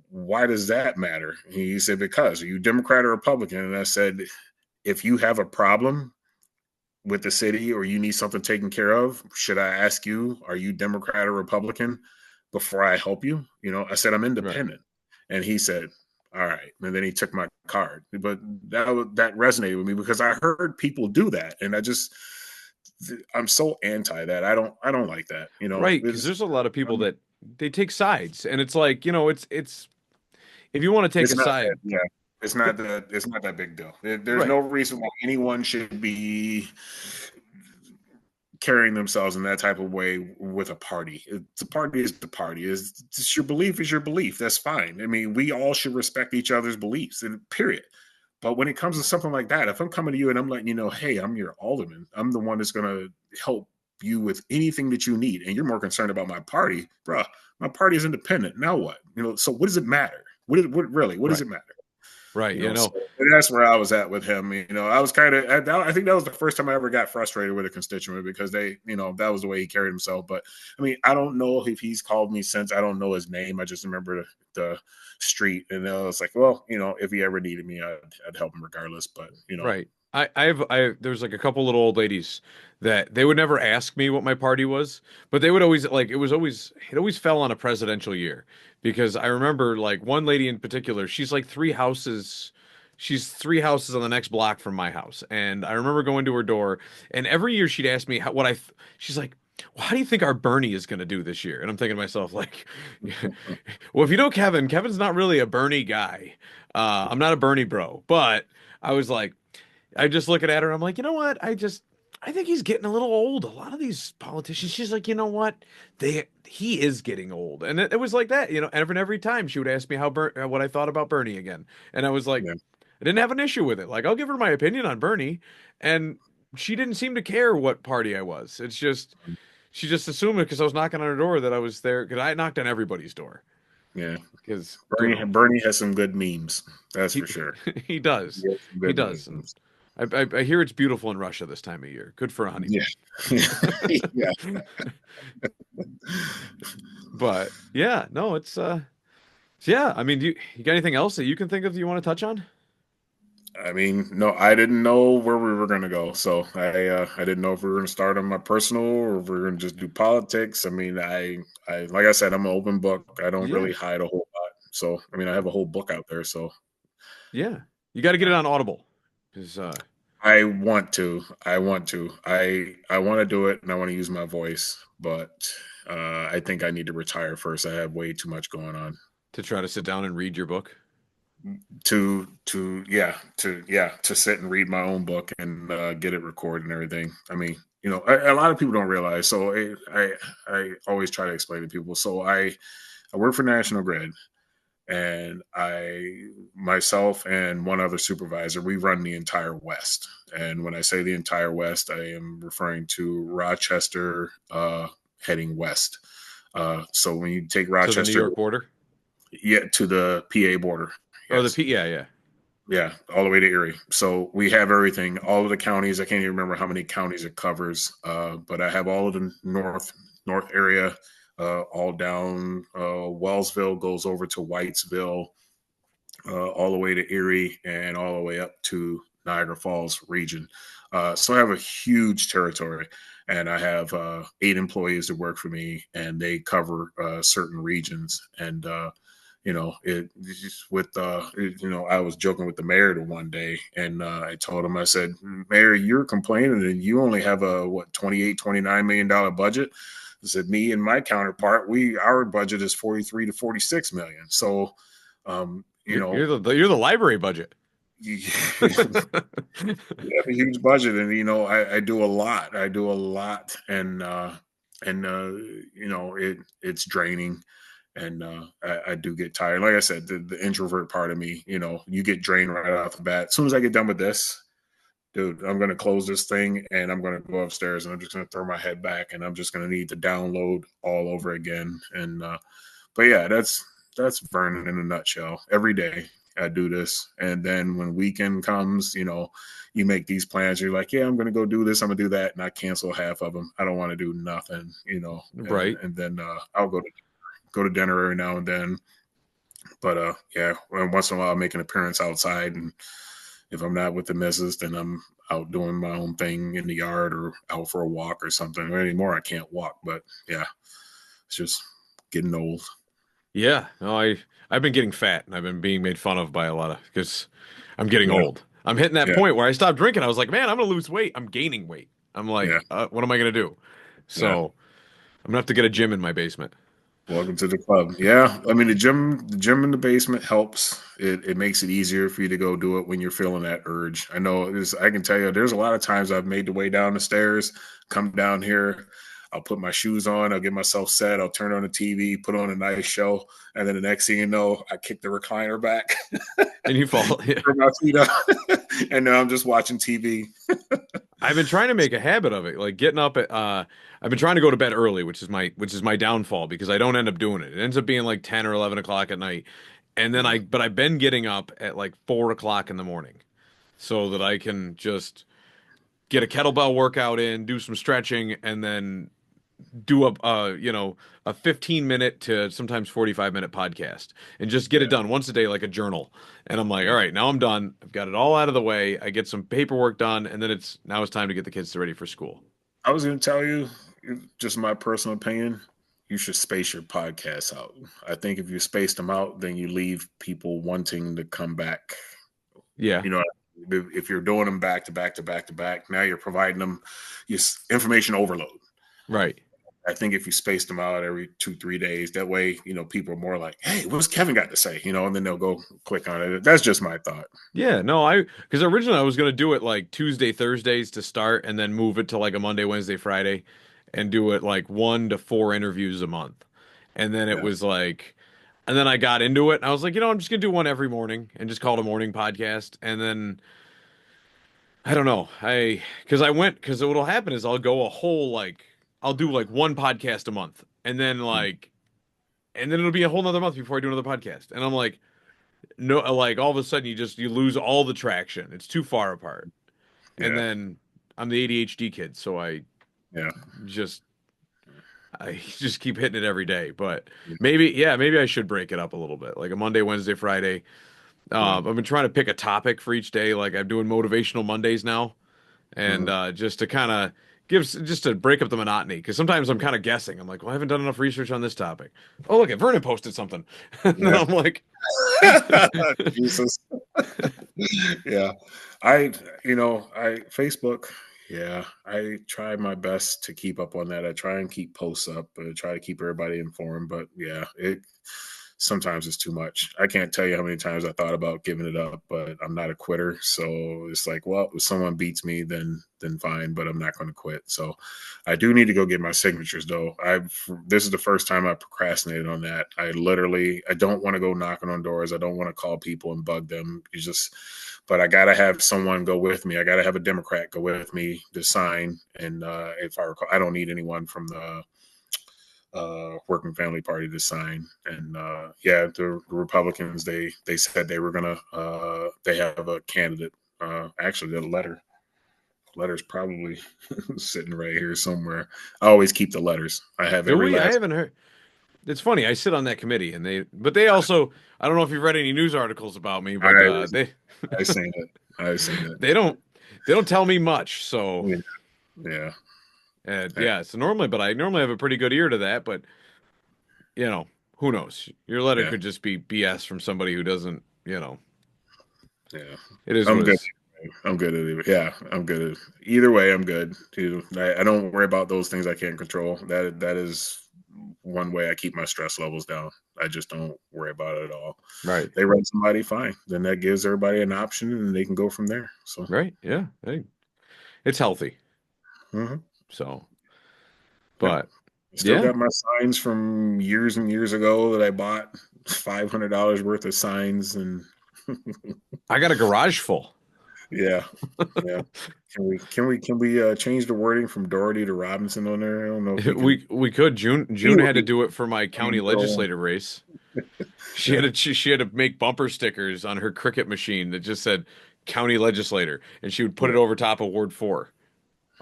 Speaker 2: "Why does that matter?" He said, "Because are you Democrat or Republican?" And I said, "If you have a problem with the city or you need something taken care of, should I ask you, are you Democrat or Republican before I help you?" I said, "I'm
Speaker 1: Right.
Speaker 2: independent." And he said, "All right." And then he took my card. But that resonated with me because I heard people do that. And I'm so anti that. I don't like that.
Speaker 1: Right, because
Speaker 2: It's
Speaker 1: there's a lot of people
Speaker 2: um,
Speaker 1: that they take sides, and it's like, it's if you want to take
Speaker 2: it's
Speaker 1: a
Speaker 2: not
Speaker 1: side,
Speaker 2: that, yeah. It's not that big deal. There's
Speaker 1: right,
Speaker 2: no reason why anyone should be carrying themselves in that type of way with a party. It's a party is the party. Is it's your belief is your belief. That's fine. I mean, we all should respect each other's beliefs, and period. But when it comes to something like that, if I'm coming to you and I'm letting you know, hey, I'm your alderman, I'm the one that's going to help you with anything that you need, and you're more concerned about my party, bruh. My party is independent. Now what? So what does it matter? What does
Speaker 1: Right.
Speaker 2: it matter?
Speaker 1: Right. You
Speaker 2: So
Speaker 1: know,
Speaker 2: that's where I was at with him. I was kind of, I think that was the first time I ever got frustrated with a constituent because that was the way he carried himself. But I mean, I don't know if he's called me since. I don't know his name. I just remember the street, and I was like, well, if he ever needed me, I'd help him regardless. But
Speaker 1: right. There's like a couple little old ladies that they would never ask me what my party was, but they would always like it always fell on a presidential year because I remember like one lady in particular, she's 3 houses on the next block from my house. And I remember going to her door and every year she'd ask me she's like, well, how do you think our Bernie is going to do this year? And I'm thinking to myself, like, well, if you know Kevin's not really a Bernie guy. I'm not a Bernie bro, but I was like, I just looking at her, I'm like, you know what? I think he's getting a little old. A lot of these politicians, she's like, you know what? He is getting old. And it was like that, every time she would ask me what I thought about Bernie again. And I was like,
Speaker 2: yeah,
Speaker 1: I didn't have an issue with it. Like, I'll give her my opinion on Bernie. And she didn't seem to care what party I was. It's just, she just assumed because I was knocking on her door that I was there because I knocked on everybody's door.
Speaker 2: yeah.
Speaker 1: Because,
Speaker 2: Bernie has some good memes. That's
Speaker 1: he
Speaker 2: for sure.
Speaker 1: he does.
Speaker 2: He has some
Speaker 1: He
Speaker 2: good
Speaker 1: does. And
Speaker 2: memes.
Speaker 1: I hear it's beautiful in Russia this time of year. Good for a
Speaker 2: Yeah,
Speaker 1: honeymoon.
Speaker 2: yeah.
Speaker 1: But yeah, no, it's yeah, I mean, you got anything else that you can think of that you want to touch on?
Speaker 2: I mean, no, I didn't know where we were going to go, so I didn't know if we were going to start on my personal or if we were going to just do politics. I mean, I like I said, I'm an open book. I don't
Speaker 1: Yeah.
Speaker 2: really hide a whole lot. So I mean, I have a whole book out there. So
Speaker 1: Yeah. You got to get
Speaker 2: yeah.
Speaker 1: it on Audible. 'Cause
Speaker 2: I want to. I want to. I want to do it, and I want to use my voice, but I think I need to retire first. I have way too much going on.
Speaker 1: to try to sit down and read your book.
Speaker 2: To sit and read my own book and get it recorded and everything. I mean, a lot of people don't realize. So I always try to explain to people. So I work for National Grid, and I myself and one other supervisor, we run the entire West. And when I say the entire West, I am referring to Rochester heading west. So when you take
Speaker 1: So the New
Speaker 2: Rochester,
Speaker 1: York border?
Speaker 2: yeah, to the PA border,
Speaker 1: Oh,
Speaker 2: yes.
Speaker 1: yeah, yeah.
Speaker 2: Yeah, all the way to Erie. So we have everything, all of the counties. I can't even remember how many counties it covers, but I have all of the north area, all down. Wellsville goes over to Whitesville, all the way to Erie, and all the way up to Niagara Falls region. So I have a huge territory, and I have 8 employees that work for me, and they cover certain regions. And it just with I was joking with the mayor the one day, and I told him, I said, Mayor, you're complaining and you only have a what 28-29 million dollar budget. I said, me and my counterpart, our budget is 43 to 46 million. So
Speaker 1: You're the library budget.
Speaker 2: you have a huge budget, and I do a lot. I do a lot, and it's draining, and I do get tired. Like I said, the introvert part of me, you get drained right off the bat. As soon as I get done with this, dude, I'm going to close this thing and I'm going to go upstairs and I'm just going to throw my head back and I'm just going to need to download all over again. And but yeah, that's Vernon in a nutshell. Every day I do this, and then when weekend comes, you make these plans. You're like, yeah, I'm going to go do this. I'm going to do that, and I cancel half of them. I don't want to do nothing,
Speaker 1: Right.
Speaker 2: and then I'll go to dinner every now and then. But yeah, once in a while I make an appearance outside, and if I'm not with the missus, then I'm out doing my own thing in the yard or out for a walk or something. Anymore, I can't walk, but yeah, it's just getting old.
Speaker 1: Yeah. No, I've been getting fat and I've been being made fun of by a lot of because I'm getting
Speaker 2: Yeah,
Speaker 1: old. I'm hitting that
Speaker 2: yeah,
Speaker 1: point where I stopped drinking. I was like, man, I'm gonna lose weight. I'm gaining weight. I'm like,
Speaker 2: yeah,
Speaker 1: what am I gonna do?
Speaker 2: yeah.
Speaker 1: So I'm gonna have to get a gym in my basement.
Speaker 2: Welcome to the club. Yeah, I mean the gym in the basement helps. It makes it easier for you to go do it when you're feeling that urge. I know this. I can tell you, there's a lot of times I've made the way down the stairs, come down here, I'll put my shoes on, I'll get myself set, I'll turn on the TV, put on a nice show, and then the next thing you know, I kick the recliner back,
Speaker 1: And you fall. Yeah.
Speaker 2: turn my feet up, and now I'm just watching TV.
Speaker 1: I've been trying to make a habit of it, like getting up at I've been trying to go to bed early, which is my downfall because I don't end up doing it. It ends up being like 10 or 11 o'clock at night. And then
Speaker 2: Yeah.
Speaker 1: but I've been getting up at like 4 o'clock in the morning so that I can just get a kettlebell workout in, do some stretching, and then do a 15-minute to sometimes 45-minute podcast and just get it done once a day like a journal. And I'm like, all right, now I'm done. I've got it all out of the way. I get some paperwork done, and then it's time to get the kids ready for school.
Speaker 2: I was going to tell you, just my personal opinion, you should space your podcasts out. I think if you space them out, then you leave people wanting to come back.
Speaker 1: Yeah,
Speaker 2: You know, if you're doing them back to back to back to back, now you're providing them information overload.
Speaker 1: right.
Speaker 2: I think if you space them out every 2, 3 days, that way, people are more like, hey, what's Kevin got to say? And then they'll go click on it. That's just my thought.
Speaker 1: Yeah, no, because originally I was gonna do it like Tuesday, Thursdays to start, and then move it to like a Monday, Wednesday, Friday, and do it like 1 to 4 interviews a month. And then it
Speaker 2: Yeah.
Speaker 1: was like, and then I got into it, and I was like, I'm just gonna do one every morning and just call it a morning podcast. And then I don't know, because what'll happen is I'll do like one podcast a month, and then it'll be a whole nother month before I do another podcast, and I'm like, no, like all of a sudden you lose all the traction. It's too far apart. And
Speaker 2: Yeah.
Speaker 1: then I'm the ADHD kid, so
Speaker 2: Yeah.
Speaker 1: just I just keep hitting it every day. But maybe I should break it up a little bit, like a Monday, Wednesday, Friday.
Speaker 2: Yeah.
Speaker 1: I've been trying to pick a topic for each day. Like I'm doing motivational Mondays now, and
Speaker 2: Mhm.
Speaker 1: just to kind of just to break up the monotony. Because sometimes I'm kind of guessing. I'm like, well, I haven't done enough research on this topic. Oh, look, at Vernon posted something, and then
Speaker 2: Yeah.
Speaker 1: I'm like,
Speaker 2: Jesus. Yeah. I, I Facebook. Yeah. I try my best to keep up on that. I try and keep posts up, try to keep everybody informed. But yeah, sometimes it's too much. I can't tell you how many times I thought about giving it up, but I'm not a quitter. So it's like, well, if someone beats me, then fine, but I'm not going to quit. So I do need to go get my signatures though. This is the first time I procrastinated on that. I don't want to go knocking on doors. I don't want to call people and bug them. But I gotta have someone go with me. I gotta have a Democrat go with me to sign. And if I recall, I don't need anyone from the working family party to sign. And yeah, the Republicans they said they were gonna they have a candidate. Actually, the letter's probably sitting right here somewhere. I always keep the letters. I have
Speaker 1: do
Speaker 2: every
Speaker 1: we? I
Speaker 2: last.
Speaker 1: haven't heard. It's funny. I sit on that committee, but they also. I don't know if you've read any news articles about me, but
Speaker 2: I I seen it. I've seen it.
Speaker 1: they don't they don't tell me much. So
Speaker 2: Yeah, yeah,
Speaker 1: yeah. So I normally have a pretty good ear to that, but you know, who knows? Your letter
Speaker 2: yeah,
Speaker 1: could just be BS from somebody who doesn't.
Speaker 2: yeah.
Speaker 1: It is
Speaker 2: I'm
Speaker 1: what it
Speaker 2: good.
Speaker 1: is.
Speaker 2: I'm good at it. Yeah, I'm good at either way. I'm good. Too. I don't worry about those things I can't control. That is one way I keep my stress levels down. I just don't worry about it at all.
Speaker 1: Right.
Speaker 2: They run somebody fine, then that gives everybody an option, and they can go from there. So,
Speaker 1: Right. Yeah. Hey, it's healthy.
Speaker 2: mhm,
Speaker 1: So,
Speaker 2: yep.
Speaker 1: but
Speaker 2: I still
Speaker 1: yeah,
Speaker 2: got my signs from years and years ago that I bought $500 worth of signs, and
Speaker 1: I got a garage full.
Speaker 2: yeah, yeah. Can we change the wording from Doherty to Robinson on there? I don't know if we can.
Speaker 1: We could. June
Speaker 2: He would
Speaker 1: had to
Speaker 2: be
Speaker 1: do it for my county
Speaker 2: flamethrower.
Speaker 1: legislative race.
Speaker 2: Yeah,
Speaker 1: She had to make bumper stickers on her cricket machine that just said county legislator, and she would put it
Speaker 2: yeah,
Speaker 1: over top of Ward 4,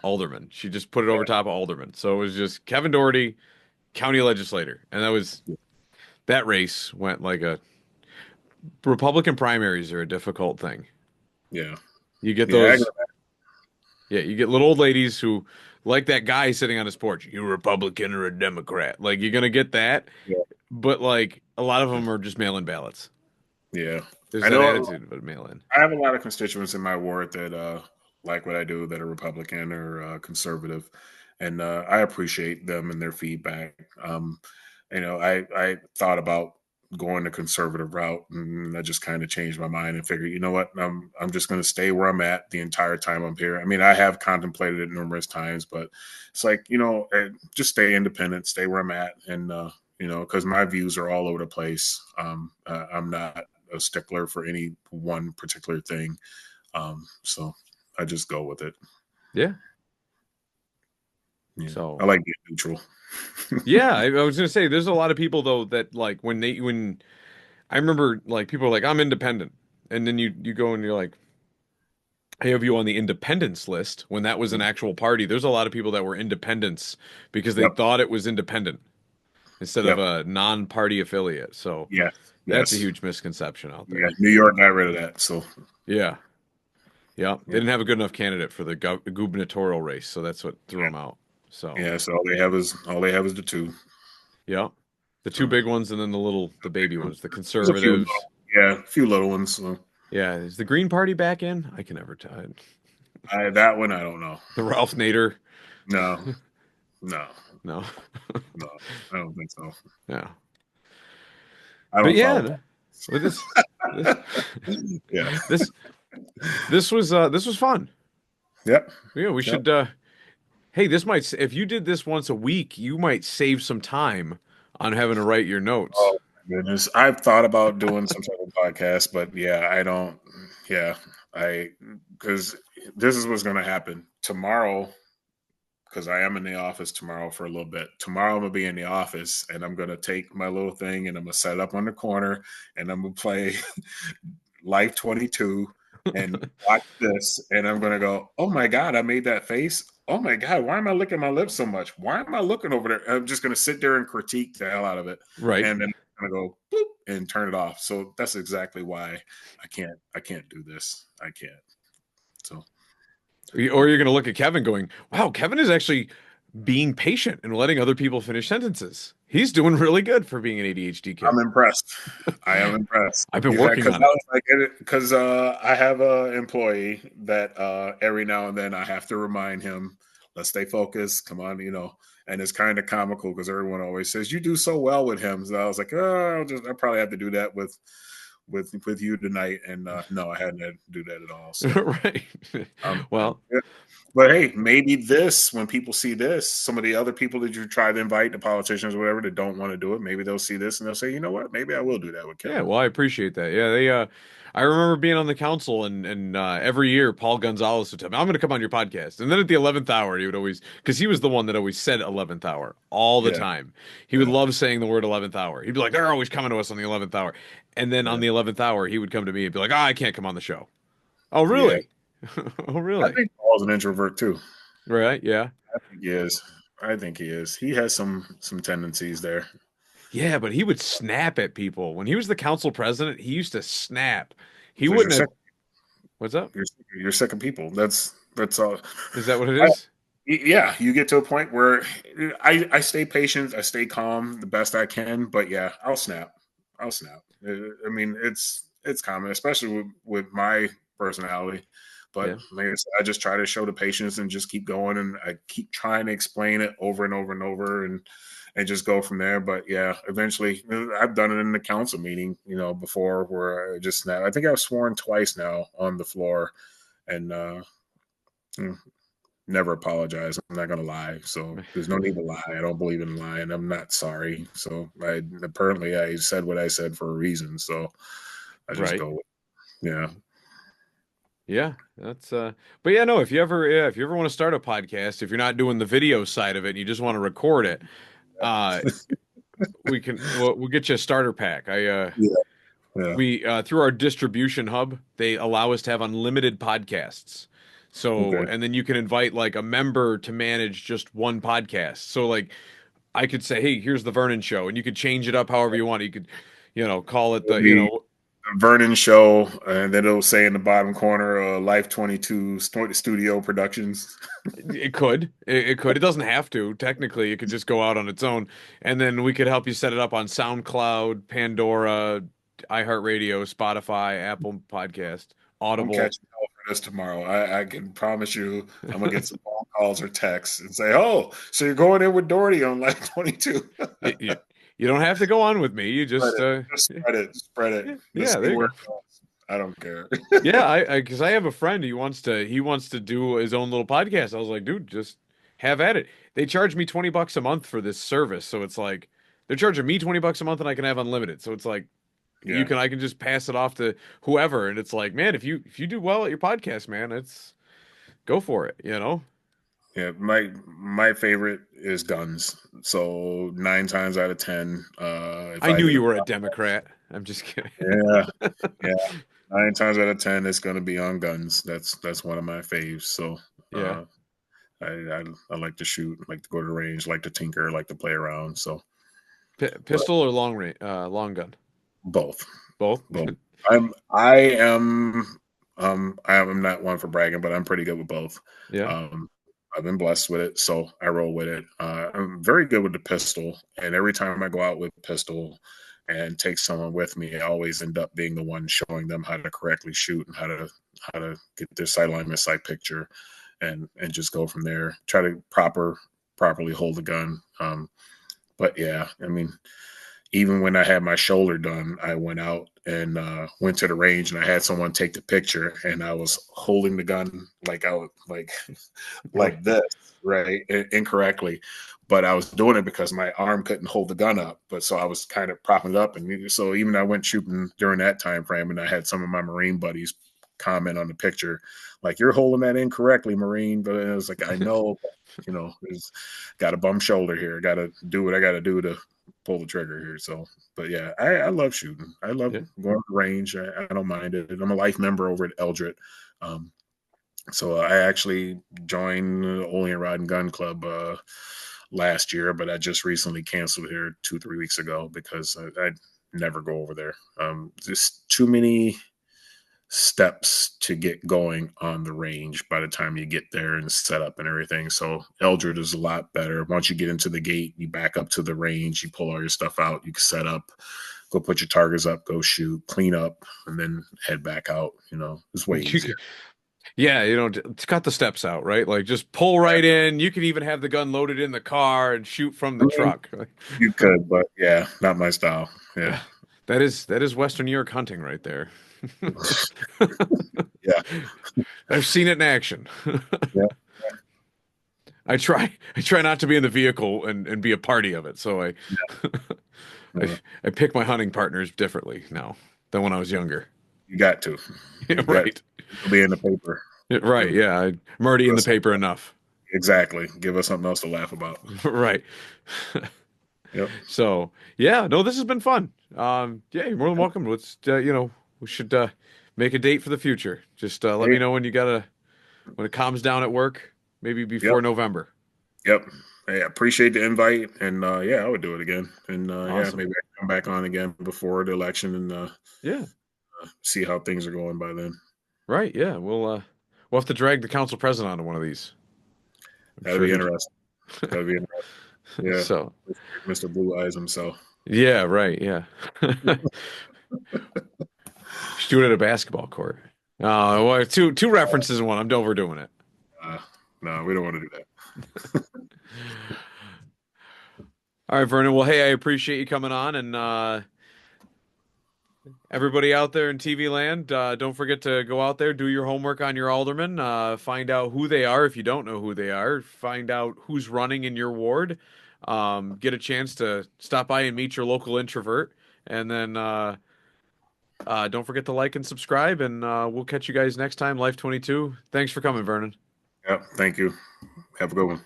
Speaker 1: Alderman. She just put it over top of Alderman. So it was just Kevin Doherty, county legislator. And that race went like a Republican primaries are a difficult thing.
Speaker 2: yeah,
Speaker 1: You get
Speaker 2: yeah.
Speaker 1: those, yeah, you get little old ladies who like that guy sitting on his porch. You a Republican or a Democrat? Like you're gonna get that,
Speaker 2: Yeah,
Speaker 1: but like a lot of them are just mail-in ballots.
Speaker 2: yeah.
Speaker 1: There's
Speaker 2: I
Speaker 1: that
Speaker 2: know.
Speaker 1: attitude of mail-in.
Speaker 2: I have a lot of constituents in my ward that like what I do, that are Republican or conservative, and I appreciate them and their feedback. I thought about going the conservative route, and I just kind of changed my mind and figured, you know what, I'm just going to stay where I'm at the entire time I'm here. I mean, I have contemplated it numerous times, but it's like, just stay independent, stay where I'm at, and because my views are all over the place. I'm not a stickler for any one particular thing, so I just go with it.
Speaker 1: Yeah.
Speaker 2: Yeah, I
Speaker 1: So
Speaker 2: like being neutral.
Speaker 1: yeah, I was gonna say there's a lot of people though that like when I remember like people are like I'm independent, and then you go and you're like I have you on the independence list when that was an actual party. There's a lot of people that were independents because they
Speaker 2: Yep,
Speaker 1: thought it was independent instead of
Speaker 2: yep,
Speaker 1: a non-party affiliate. So
Speaker 2: yes,
Speaker 1: that's a
Speaker 2: yes.
Speaker 1: huge misconception out
Speaker 2: Yeah,
Speaker 1: there.
Speaker 2: New York got rid of that. So
Speaker 1: Yeah. Yeah. They
Speaker 2: yeah,
Speaker 1: didn't have a good enough candidate for the gubernatorial race, so that's what threw them out. So,
Speaker 2: yeah. So all they have is the two.
Speaker 1: yeah. The two
Speaker 2: So
Speaker 1: big ones and then the baby ones, the
Speaker 2: there's a few
Speaker 1: conservatives.
Speaker 2: little, yeah, a few little ones. So
Speaker 1: Yeah, is the Green Party back in? I can never tell.
Speaker 2: that one I don't know.
Speaker 1: The Ralph Nader.
Speaker 2: No, no,
Speaker 1: No.
Speaker 2: no. I don't think so.
Speaker 1: Yeah.
Speaker 2: I
Speaker 1: But
Speaker 2: don't
Speaker 1: yeah,
Speaker 2: follow.
Speaker 1: no. Well, this
Speaker 2: Yeah.
Speaker 1: this this was fun.
Speaker 2: Yep.
Speaker 1: Yeah, we
Speaker 2: Yep.
Speaker 1: should hey, this might if you did this once a week, you might save some time on having to write your notes.
Speaker 2: Oh my goodness. I've thought about doing some type of podcast, but yeah, I don't. Yeah, I because this is what's going to happen tomorrow. Because I am in the office tomorrow for a little bit. Tomorrow I'm gonna be in the office and I'm gonna take my little thing and I'm gonna set it up on the corner and I'm gonna play Life22 and watch this and I'm gonna go, oh my god, I made that face. Oh my god, why am I licking my lips so much? Why am I looking over there? I'm just gonna sit there and critique the hell out of it,
Speaker 1: Right.
Speaker 2: and then I'm gonna go boop and turn it off. So that's exactly why I can't do this. I can't. So
Speaker 1: Or you're going to look at Kevin going, "Wow, Kevin is actually being patient and letting other people finish sentences. He's doing really good for being an ADHD
Speaker 2: I'm
Speaker 1: kid.
Speaker 2: impressed. I am impressed.
Speaker 1: I've been
Speaker 2: Yeah,
Speaker 1: working
Speaker 2: because
Speaker 1: on it."
Speaker 2: I have a employee that every now and then I have to remind him, let's stay focused. Come on, and it's kind of comical because everyone always says you do so well with him. So I was like, oh, I probably have to do that with you tonight. And no, I hadn't had to do that at all. So
Speaker 1: Right. Well,
Speaker 2: yeah. But hey, maybe when people see this, some of the other people that you try to invite, the politicians or whatever, that don't want to do it, maybe they'll see this and they'll say, you know what, maybe I will do that with
Speaker 1: yeah,
Speaker 2: Kevin.
Speaker 1: well, I appreciate that. Yeah, they I remember being on the council and every year Paul Gonzalez would tell me, "I'm going to come on your podcast." And then at the 11th hour, he would always cuz he was the one that always said 11th hour all the
Speaker 2: Yeah,
Speaker 1: time. He would
Speaker 2: yeah,
Speaker 1: love saying the word 11th hour. He'd be like, "They're always coming to us on the 11th hour." And then on
Speaker 2: yeah,
Speaker 1: the 11th hour, he would come to me and be like, "Ah, I can't come on the show." "Oh,
Speaker 2: yeah.
Speaker 1: really?" "Oh,
Speaker 2: I
Speaker 1: really?"
Speaker 2: think Paul's an introvert too.
Speaker 1: Right? Yeah.
Speaker 2: I think he is. I think he is. He has some tendencies there.
Speaker 1: Yeah, but he would snap at people. When he was the council president, he used to snap. He
Speaker 2: Because you're
Speaker 1: wouldn't have.
Speaker 2: sick.
Speaker 1: What's up?
Speaker 2: You're sick of people. That's all.
Speaker 1: Is that what it
Speaker 2: I,
Speaker 1: is?
Speaker 2: yeah, you get to a point where I stay patient, I stay calm the best I can, but yeah, I'll snap. I'll snap. I mean, it's common, especially with my personality. But
Speaker 1: Yeah.
Speaker 2: like I said, I just try to show the patience and just keep going, and I keep trying to explain it over and over and over, and just go from there. But yeah, eventually, I've done it in the council meeting, before where I just snap. I think I've sworn twice now on the floor, and mm, never apologize. I'm not gonna lie. So there's no need to lie. I don't believe in lying. I'm not sorry. So apparently I said what I said for a reason. So I just
Speaker 1: Right.
Speaker 2: go. Yeah.
Speaker 1: Yeah. That's but yeah, no, if you ever want to start a podcast, if you're not doing the video side of it and you just want to record it, uh we'll get you a starter pack.
Speaker 2: Yeah. Yeah.
Speaker 1: We through our distribution hub, they allow us to have unlimited podcasts. So,
Speaker 2: Okay.
Speaker 1: and then you can invite like a member to manage just one podcast. So like I could say, "Hey, here's the Vernon show," and you could change it up however you want. You could, call it
Speaker 2: It'll
Speaker 1: the,
Speaker 2: be a Vernon show, and then it'll say in the bottom corner, Life22 Studio Productions.
Speaker 1: it could. It could. It doesn't have to. Technically, it could just go out on its own. And then we could help you set it up on SoundCloud, Pandora, iHeartRadio, Spotify, Apple Podcast,
Speaker 2: I'm
Speaker 1: Audible.
Speaker 2: catching hell for this tomorrow. I can promise you, I'm gonna get some phone calls or texts and say, "Oh, so you're going in with Doherty on Life22?"
Speaker 1: Y- y- You don't have to go on with me. You
Speaker 2: Spread
Speaker 1: just
Speaker 2: it. Just spread it. Spread it.
Speaker 1: yeah,
Speaker 2: Let's
Speaker 1: yeah,
Speaker 2: see
Speaker 1: there you
Speaker 2: where
Speaker 1: go.
Speaker 2: it goes. I don't care.
Speaker 1: Yeah, I because I have a friend he wants to do his own little podcast. I was like, dude, just have at it. They charge me $20 a month for this service, so it's like they're charging me $20 a month and I can have unlimited. So it's like
Speaker 2: Yeah.
Speaker 1: I can just pass it off to whoever, and it's like, man, if you do well at your podcast, man, it's go for it, you know?
Speaker 2: Yeah, my favorite is guns. So 9 times out of 10, if
Speaker 1: I
Speaker 2: I
Speaker 1: knew
Speaker 2: hit a
Speaker 1: you were a Democrat. I'm just kidding.
Speaker 2: yeah, yeah, 9 times out of 10, it's going to be on guns. That's one of my faves. So
Speaker 1: Yeah.
Speaker 2: uh, I like to shoot, like to go to the range, like to tinker, like to play around. So but
Speaker 1: Pistol or long gun?
Speaker 2: both,
Speaker 1: Both?
Speaker 2: both. I am not one for bragging, but I'm pretty good with both.
Speaker 1: Yeah.
Speaker 2: Um, I've been blessed with it, so I roll with it. I'm very good with the pistol, and every time I go out with pistol and take someone with me, I always end up being the one showing them how to correctly shoot and how to get their sight alignment, sight picture, and just go from there. Try to properly hold the gun. But yeah, I mean, even when I had my shoulder done, I went out and went to the range, and I had someone take the picture, and I was holding the gun like I was like
Speaker 1: Right.
Speaker 2: like this, right, incorrectly, but I was doing it because my arm couldn't hold the gun up, but so I was kind of propping it up, and so even I went shooting during that time frame, and I had some of my Marine buddies comment on the picture, like you're holding that incorrectly, Marine, but it was like I know, there's got a bum shoulder here, got to do what I got to do to pull the trigger here. So, but yeah, I love shooting. I love
Speaker 1: Yeah.
Speaker 2: going to the range. I don't mind it. I'm a life member over at Eldred. Um, so I actually joined the Olean Rod and Gun Club last year, but I just recently canceled here 2, 3 weeks ago because I never go over there. Just too many steps to get going on the range by the time you get there and set up and everything. So Eldred is a lot better. Once you get into the gate, you back up to the range, you pull all your stuff out, you can set up, go put your targets up, go shoot, clean up, and then head back out. It's way easier.
Speaker 1: Yeah, it's got the steps out, right? Like just pull right in. You can even have the gun loaded in the car and shoot from
Speaker 2: I
Speaker 1: the
Speaker 2: mean,
Speaker 1: truck.
Speaker 2: you could, but yeah, not my style. Yeah.
Speaker 1: That is Western New York hunting right there.
Speaker 2: Yeah.
Speaker 1: I've seen it in action.
Speaker 2: Yeah.
Speaker 1: I try not to be in the vehicle and be a party of it. So I
Speaker 2: Yeah.
Speaker 1: I pick my hunting partners differently now than when I was younger.
Speaker 2: You got to.
Speaker 1: Yeah,
Speaker 2: You got
Speaker 1: right.
Speaker 2: to be in the paper.
Speaker 1: Yeah, right.
Speaker 2: Give
Speaker 1: Yeah. I'm already in the
Speaker 2: us
Speaker 1: paper enough.
Speaker 2: exactly. Give us something else to laugh about.
Speaker 1: Right.
Speaker 2: Yep.
Speaker 1: So yeah, no, this has been fun. Yeah, you're more than welcome. Let's we should make a date for the future. Just let
Speaker 2: Hey,
Speaker 1: me know when it calms down at work, maybe
Speaker 2: yep.
Speaker 1: before November.
Speaker 2: Yep. Hey, I appreciate the invite, and yeah, I would do it again. And yeah,
Speaker 1: Awesome.
Speaker 2: maybe I can come back on again before the election and
Speaker 1: Yeah.
Speaker 2: see how things are going by then.
Speaker 1: Right. Yeah. We'll have to drag the council president onto one of these. I'm
Speaker 2: That'd
Speaker 1: sure
Speaker 2: be
Speaker 1: he'd.
Speaker 2: interesting. That'd be interesting. Yeah,
Speaker 1: So
Speaker 2: Mr. Blue Eyes himself.
Speaker 1: yeah. Right. Yeah. Should do it at a basketball court. Well, two references in one. I'm overdoing it.
Speaker 2: Uh, no, we don't want to do that.
Speaker 1: All right, Vernon. Well, hey, I appreciate you coming on, and everybody out there in TV land, don't forget to go out there, do your homework on your alderman, find out who they are if you don't know who they are, find out who's running in your ward, get a chance to stop by and meet your local introvert, and then don't forget to like and subscribe, and we'll catch you guys next time. Life 22. Thanks for coming, Vernon.
Speaker 2: Yep. Thank you. Have a good one.